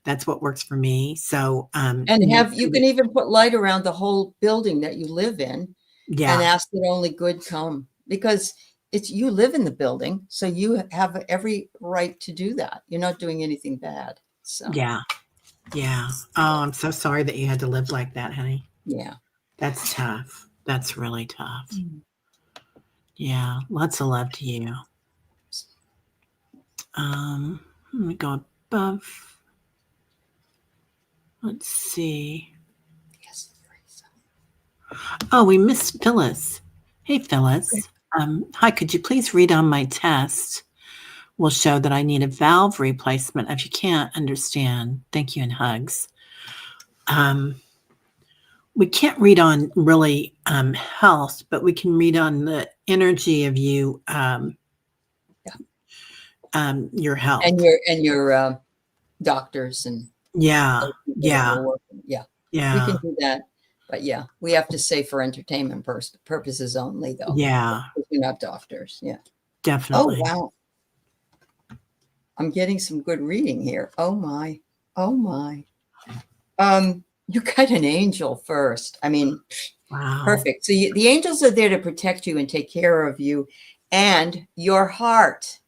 That's what works for me. So, and you can even put light around the whole building that you live in. Yeah. And ask that only good come, because you live in the building, so you have every right to do that. You're not doing anything bad. So yeah. Oh, I'm so sorry that you had to live like that, honey. Yeah. That's tough. That's really tough. Yeah. Lots of love to you. Let me go above. Let's see. Yes. Oh, we missed Phyllis. Hey, Phyllis. Hi, could you please read on my test? Will show that I need a valve replacement. If you can't understand, thank you and hugs. We can't read on really health, but we can read on the energy of you, your health, and your doctors and yeah. We can do that. But we have to say for entertainment purposes only, though. Yeah. We're not doctors. Yeah. Definitely. Oh, wow. I'm getting some good reading here. Oh, my. You got an angel first. I mean, wow. Perfect. So the angels are there to protect you and take care of you and your heart.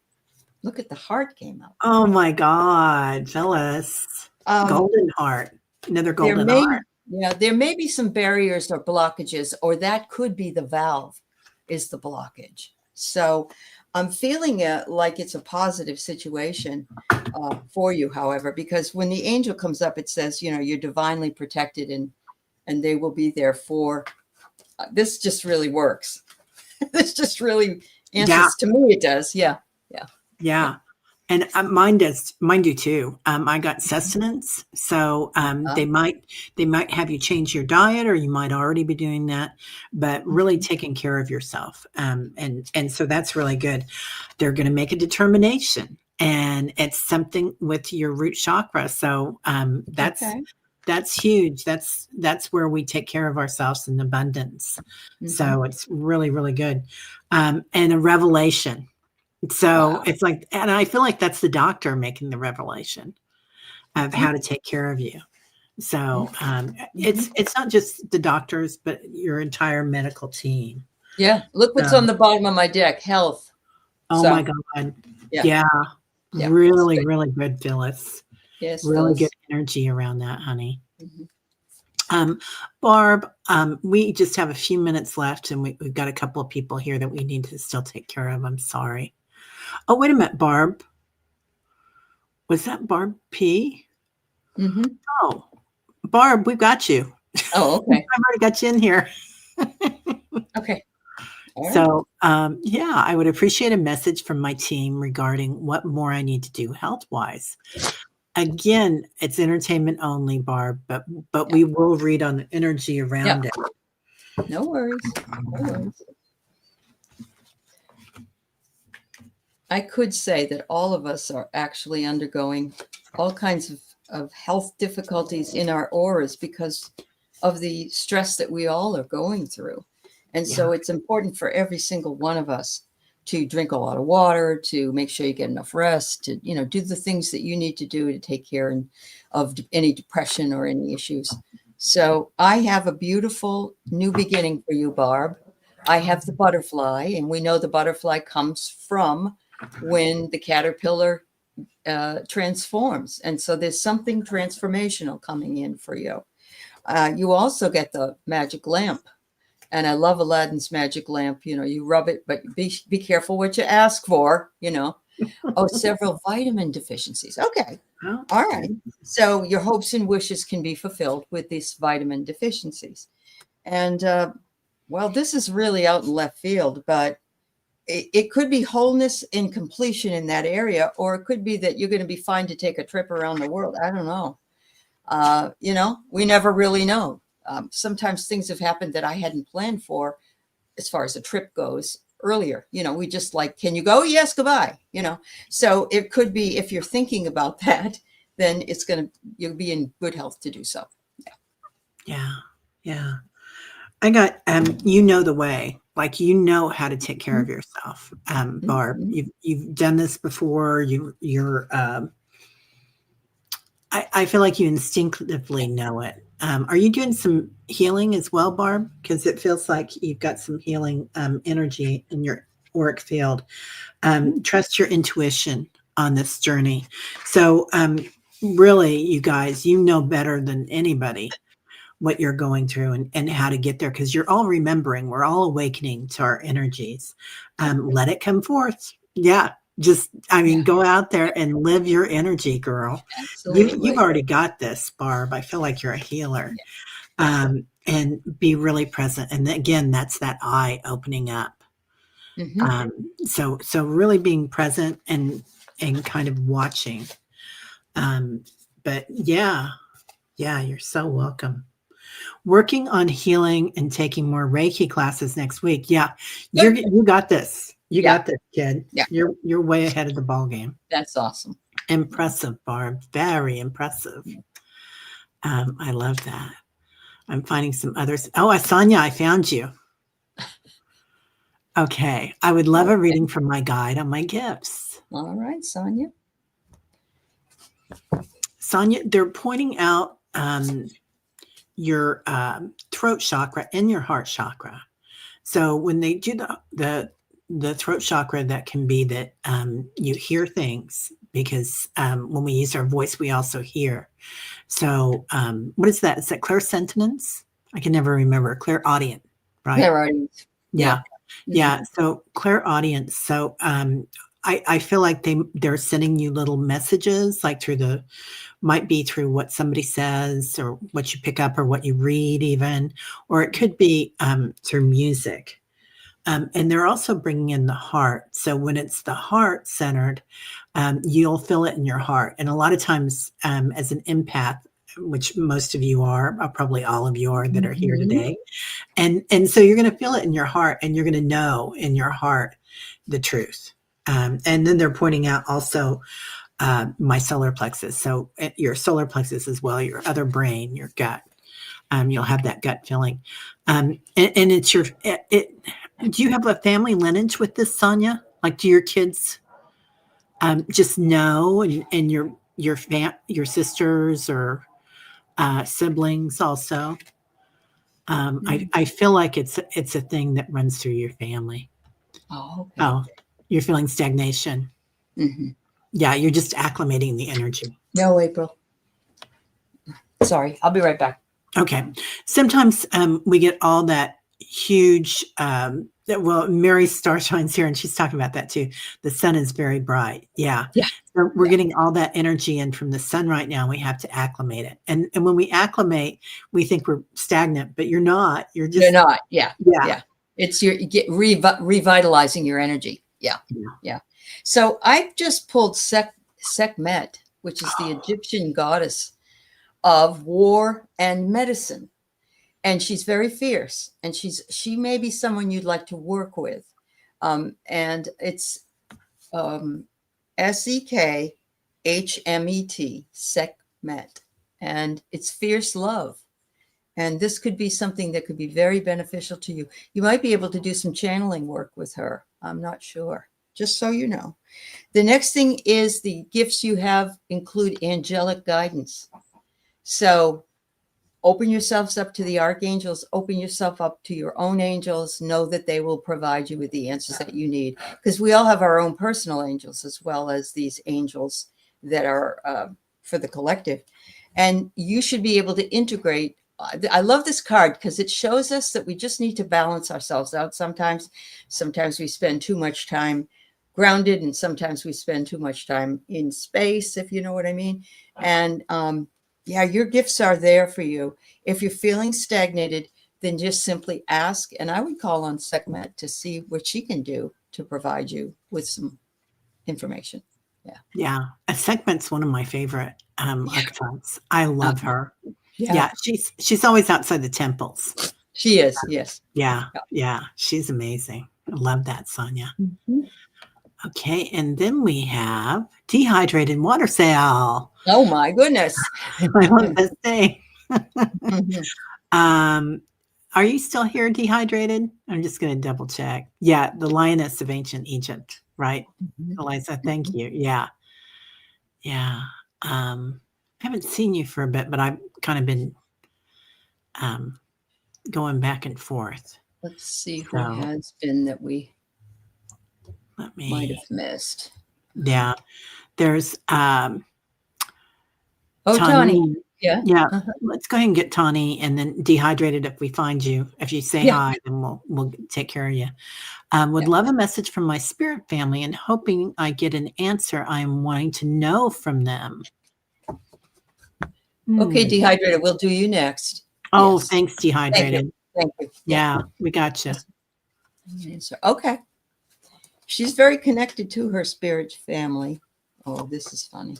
Look at the heart came out. Oh, my God, Phyllis. Golden heart. Another golden heart. Yeah, there may be some barriers or blockages, or that could be the valve is the blockage. So I'm feeling like it's a positive situation for you, however, because when the angel comes up, it says, you're divinely protected and they will be there for, this just really works. This just really answers to me. It does. Yeah. And mine do too. I got sustenance, so they might have you change your diet, or you might already be doing that, but really taking care of yourself. And so that's really good. They're going to make a determination and it's something with your root chakra. So that's Okay. that's huge. That's where we take care of ourselves in abundance. So it's really, really good. And a revelation. So Wow. it's like, and I feel like that's the doctor making the revelation of how to take care of you. So it's not just the doctors, but your entire medical team. Yeah. Look what's on the bottom of my deck. Health. Oh So, my God. yeah. Yeah. Yeah, Really, good. really good, Phyllis. Yes, Really Phyllis. good energy around that, honey. Barb, we just have a few minutes left, and we've got a couple of people here that we need to still take care of. I'm sorry. Oh, wait a minute, Barb. Was that Barb P? Oh, Barb, we've got you. Oh, okay. I've already got you in here. Okay. All right. So, yeah, I would appreciate a message from my team regarding what more I need to do health-wise. Again, it's entertainment only, Barb, but we will read on the energy around it. No worries. No worries. I could say that all of us are actually undergoing all kinds of health difficulties in our auras because of the stress that we all are going through. And so it's important for every single one of us to drink a lot of water, to make sure you get enough rest, to, do the things that you need to do to take care of any depression or any issues. So I have a beautiful new beginning for you, Barb. I have the butterfly, and we know the butterfly comes from when the caterpillar transforms. And so there's something transformational coming in for you. You also get the magic lamp. And I love Aladdin's magic lamp. You rub it, but be careful what you ask for, Oh, several vitamin deficiencies. Okay. Oh, All right. So your hopes and wishes can be fulfilled with these vitamin deficiencies. And, well, this is really out in left field, but it could be wholeness and completion in that area, or it could be that you're going to be fine to take a trip around the world. I don't know. We never really know. Sometimes things have happened that I hadn't planned for as far as a trip goes earlier. We just like, can you go? Yes, goodbye. So it could be, if you're thinking about that, then you'll be in good health to do so. Yeah. I got, the way, like, how to take care of yourself. Barb, you've done this before. You're, I feel like you instinctively know it. Are you doing some healing as well, Barb? Because it feels like you've got some healing energy in your auric field. Trust your intuition on this journey. So really, you guys, better than anybody what you're going through and how to get there, because you're all remembering. We're all awakening to our energies. Let it come forth. Yeah. Just, go out there and live your energy, girl. You've already got this, Barb. I feel like you're a healer. And be really present. And again, that's that eye opening up. So really being present and kind of watching. But yeah, you're so welcome. Working on healing and taking more Reiki classes next week. Yeah, you got this. You got this, kid. Yeah. You're way ahead of the ball game. That's awesome. Impressive, Barb. Very impressive. I love that. I'm finding some others. Oh, Sonia, I found you. Okay. I would love a reading from my guide on my gifts. All right, Sonia. Sonia, they're pointing out your throat chakra and your heart chakra. So when they do the throat chakra, that can be that you hear things, because when we use our voice, we also hear. So what is that? Is that clairsentience? I can never remember. Clairaudient, right? Clairaudient. Yeah. Yeah. So clairaudience. So I feel like they're sending you little messages, like might be through what somebody says, or what you pick up, or what you read even, or it could be through music. And they're also bringing in the heart. So when it's the heart centered, you'll feel it in your heart. And a lot of times as an empath, which most of you are, probably all of you are that are here today. And so you're going to feel it in your heart, and you're going to know in your heart the truth. And then they're pointing out also my solar plexus. So your solar plexus as well, your other brain, your gut. You'll have that gut feeling. And it's your, do you have a family lineage with this, Sonia? Like, do your kids just know, and your sisters or siblings also? I feel like it's a thing that runs through your family. Oh, okay. Oh, you're feeling stagnation. Mm-hmm. Yeah, you're just acclimating the energy. No, April. Sorry, I'll be right back. Okay. Sometimes we get all that huge, well, Mary Starshine's here and she's talking about that too. The sun is very bright. Yeah. Yeah. So we're getting all that energy in from the sun right now. We have to acclimate it. And when we acclimate, we think we're stagnant, but you're not. You're not. Yeah. Yeah. Yeah. It's you get revitalizing your energy. Yeah. Yeah. Yeah. So I just pulled Sekhmet, which is the Egyptian goddess of war and medicine. And she's very fierce, and she may be someone you'd like to work with. And it's Sekhmet, Sekhmet, and it's fierce love. And this could be something that could be very beneficial to you. You might be able to do some channeling work with her. I'm not sure, just so you know. The next thing is the gifts you have include angelic guidance. So open yourselves up to the archangels, open yourself up to your own angels, know that they will provide you with the answers that you need, because we all have our own personal angels as well as these angels that are for the collective. And you should be able to integrate. I love this card because it shows us that we just need to balance ourselves out sometimes. Sometimes we spend too much time grounded, and sometimes we spend too much time in space, if you know what I mean. And yeah, your gifts are there for you. If you're feeling stagnated, then just simply ask. And I would call on Sekhmet to see what she can do to provide you with some information. Yeah. Yeah. Sekhmet's one of my favorite archetypes. I love her. Yeah. She's always outside the temples. She is. Yes. Yeah. Yeah. She's amazing. I love that, Sonia. Mm-hmm. Okay. And then we have dehydrated water cell. Oh my goodness. I love this thing. Are you still here, dehydrated? I'm just going to double check. Yeah. The lioness of ancient Egypt, right? Eliza, thank you. Yeah. Yeah. I haven't seen you for a bit, but I've kind of been going back and forth. Let's see who has been that we might have missed. Yeah. There's Tani. Yeah. Yeah. Let's go ahead and get Tani, and then dehydrated. If we find you, if you say hi, then we'll take care of you. Would love a message from my spirit family and hoping I get an answer I am wanting to know from them. Okay, dehydrated. We'll do you next. Oh, yes. Thanks, dehydrated. Thank you. Yeah, we got you. Okay. She's very connected to her spirit family. Oh, this is funny.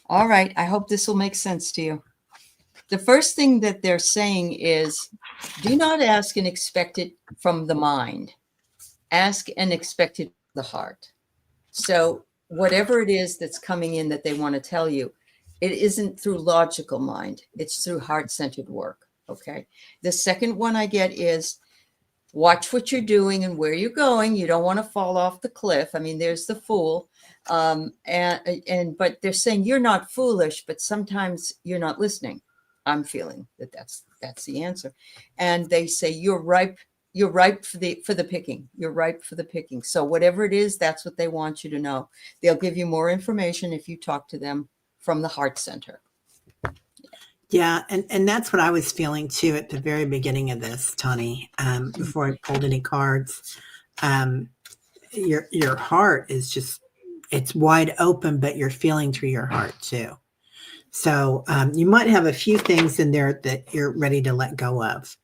All right. I hope this will make sense to you. The first thing that they're saying is, do not ask and expect it from the mind. Ask and expect it from the heart. So whatever it is that's coming in that they want to tell you, it isn't through logical mind. It's through heart-centered work. Okay. The second one I get is, watch what you're doing and where you're going. You don't want to fall off the cliff. I mean, there's the fool. But they're saying you're not foolish, but sometimes you're not listening. I'm feeling that that's the answer. And they say you're ripe for the picking. You're ripe for the picking. So whatever it is, that's what they want you to know. They'll give you more information if you talk to them from the heart center. Yeah, and that's what I was feeling too at the very beginning of this, Tani. Before I pulled any cards, your heart is just, it's wide open, but you're feeling through your heart too. So you might have a few things in there that you're ready to let go of.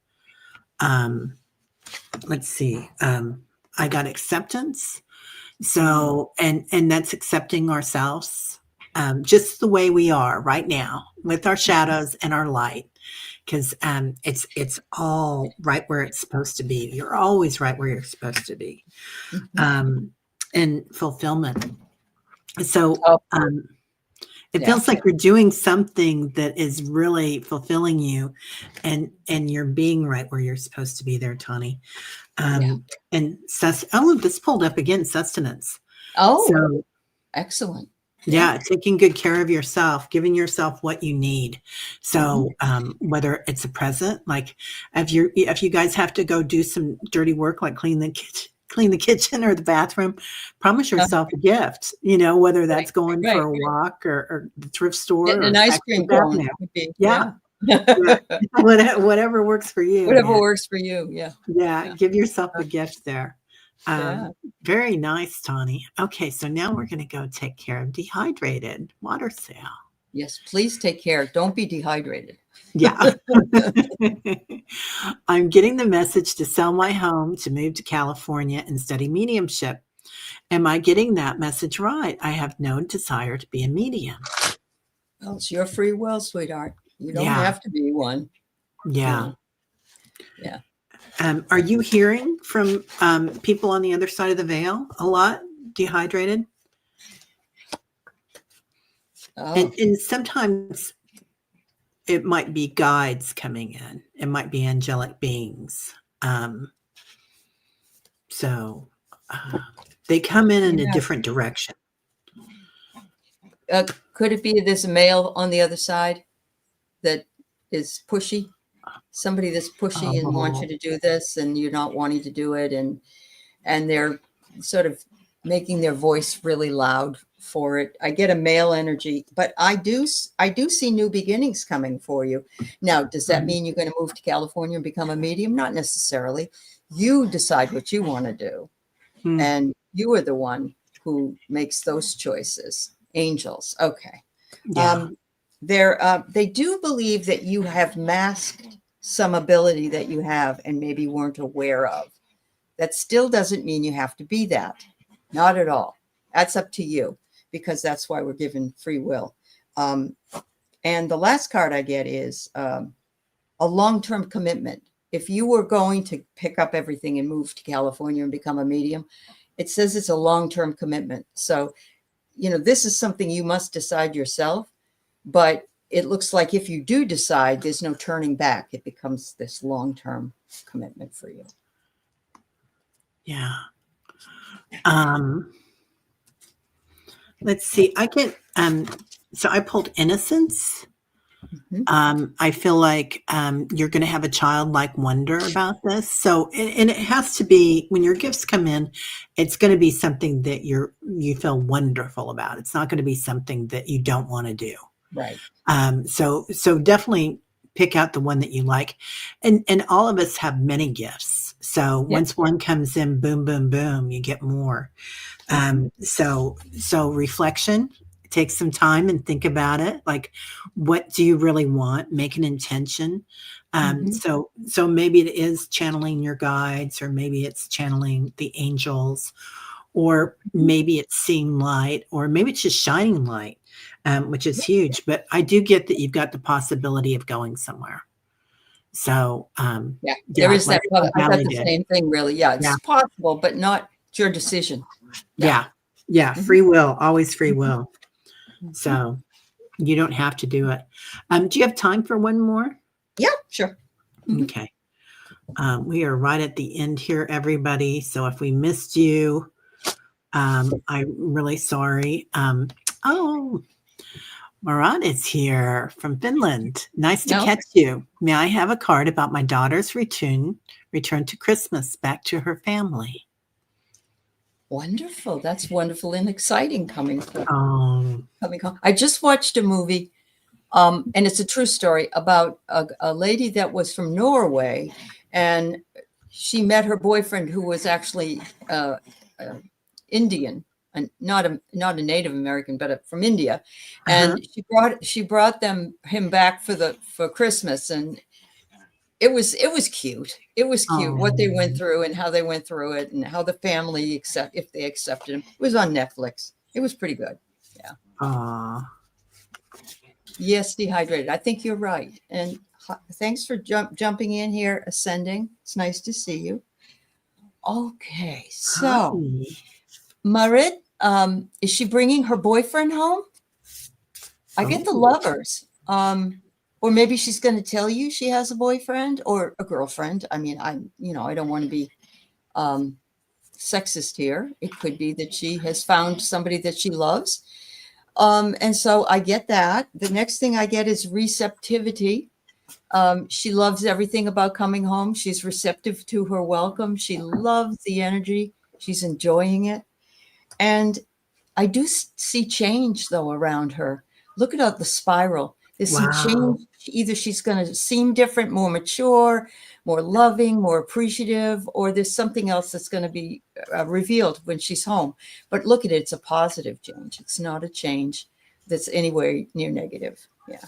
Let's see. I got acceptance. So and that's accepting ourselves. just the way we are right now with our shadows and our light. Because it's all right where it's supposed to be. You're always right where you're supposed to be. And fulfillment. So it feels like you're doing something that is really fulfilling you, and you're being right where you're supposed to be there, Tawny. And this pulled up again, sustenance. So Excellent. Yeah, taking good care of yourself, giving yourself what you need. So whether it's a present, like if you guys have to go do some dirty work, like clean the kitchen or the bathroom, promise yourself a gift, whether that's going for a walk or the thrift store or an ice cream cone. Yeah. Whatever works for you. Whatever works for you. Yeah. Give yourself a gift there. Very nice, Tawny. Okay, so now we're going to go take care of dehydrated water sale. Yes, please take care. Don't be dehydrated. Yeah. I'm getting the message to sell my home, to move to California and study mediumship. Am I getting that message right? I have no desire to be a medium. Well, it's your free will, sweetheart. You don't have to be one. Yeah. Yeah. Are you hearing from people on the other side of the veil a lot, dehydrated? And sometimes it might be guides coming in. It might be angelic beings. So they come in a different direction. Could it be there's a male on the other side that is pushy? Somebody that's pushy and wants you to do this and you're not wanting to do it, and they're sort of making their voice really loud for it. I get a male energy, but I do see new beginnings coming for you. Now, does that mean you're going to move to California and become a medium? Not necessarily. You decide what you want to do, and you are the one who makes those choices. Angels, okay. Yeah. They do believe that you have masked some ability that you have and maybe weren't aware of. That still doesn't mean you have to be that. Not at all. That's up to you, because that's why we're given free will. And the last card I get is a long-term commitment. If you were going to pick up everything and move to California and become a medium, it says it's a long-term commitment. So, this is something you must decide yourself. But it looks like if you do decide, there's no turning back. It becomes this long-term commitment for you. Yeah. Let's see. I get so I pulled innocence. I feel like you're going to have a childlike wonder about this. So, and it has to be, when your gifts come in, it's going to be something that you feel wonderful about. It's not going to be something that you don't want to do. Right. So definitely pick out the one that you like. And all of us have many gifts. So once one comes in, boom, boom, boom, you get more. So reflection, take some time and think about it. Like, what do you really want? Make an intention. So maybe it is channeling your guides, or maybe it's channeling the angels, or maybe it's seeing light, or maybe it's just shining light. Which is huge, but I do get that you've got the possibility of going somewhere. So, there is that. I got the same thing, really. Yeah, it's possible, but not your decision. Yeah. Free will, always free will. So you don't have to do it. Do you have time for one more? Yeah, sure. Okay. We are right at the end here, everybody. So if we missed you, I'm really sorry. Marat is here from Finland. Nice to catch you. May I have a card about my daughter's return to Christmas back to her family? Wonderful. That's wonderful and exciting coming home. I just watched a movie, and it's a true story about a lady that was from Norway, and she met her boyfriend, who was actually Indian. And not a Native American, but from India, and she brought him back for Christmas, and it was cute. It was cute what they went through and how they went through it, and how the family if they accepted him. It was on Netflix. It was pretty good. Aw. Yes, dehydrated. I think you're right. And thanks for jumping in here, Ascending. It's nice to see you. Okay, so Hi. Marit, is she bringing her boyfriend home? I get the Oh. lovers. Or maybe she's going to tell you she has a boyfriend or a girlfriend. I mean, I don't want to be sexist here. It could be that she has found somebody that she loves. And so I get that. The next thing I get is receptivity. She loves everything about coming home. She's receptive to her welcome. She loves the energy. She's enjoying it. And I do see change, though, around her. Look at the spiral. There's some Wow. change. Either she's going to seem different, more mature, more loving, more appreciative, or there's something else that's going to be revealed when she's home. But look at it. It's a positive change. It's not a change that's anywhere near negative. Yeah.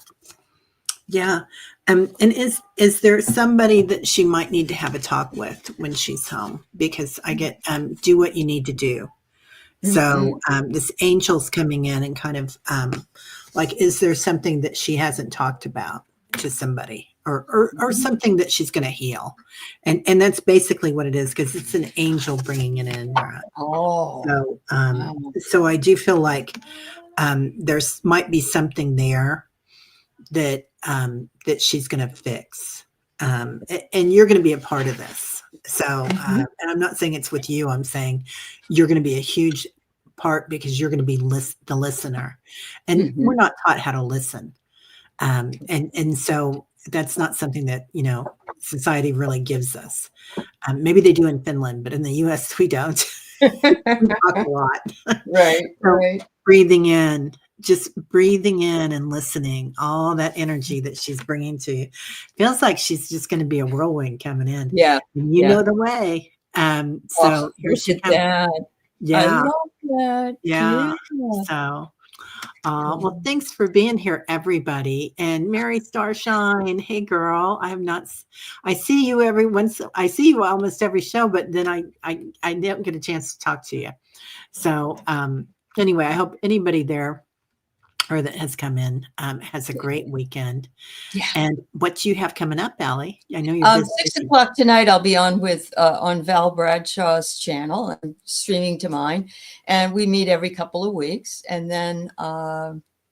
Yeah. And is there somebody that she might need to have a talk with when she's home? Because I get do what you need to do. So this angel's coming in and kind of like, is there something that she hasn't talked about to somebody or something that she's going to heal? And that's basically what it is, because it's an angel bringing it in. Oh. So I do feel like there's might be something there that that she's going to fix. And you're going to be a part of this. So, and I'm not saying it's with you. I'm saying you're going to be a huge part because you're going to be the listener, and we're not taught how to listen. And so that's not something that, society really gives us. Maybe they do in Finland, but in the US, we don't. We talk a lot. Right. Breathing in, just breathing in and listening, all that energy that she's bringing to you. Feels like she's just going to be a whirlwind coming in. Yeah. And you know the way. So here she comes. That. Yeah. I love that. Yeah. So, well, thanks for being here, everybody. And Mary Starshine, hey girl, I see you I see you almost every show, but then I don't get a chance to talk to you. So, anyway, I hope anybody there or that has come in has a great weekend. Yeah. And what do you have coming up, Aley? I know you're busy. 6:00 tonight. I'll be on with on Val Bradshaw's channel and streaming to mine, and we meet every couple of weeks. And then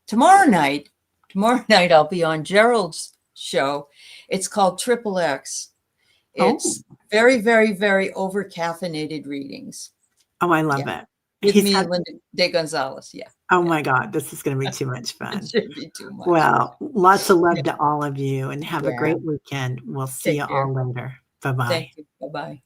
tomorrow night I'll be on Gerald's show. It's called Triple X. It's very, very, very over caffeinated readings. Oh, I love it. With me and Linda De Gonzalez. Yeah. Oh my God, this is going to be too much fun. It should be too much. Well, lots of love to all of you, and have a great weekend. We'll see you all later. Bye-bye. Thank you. Bye-bye.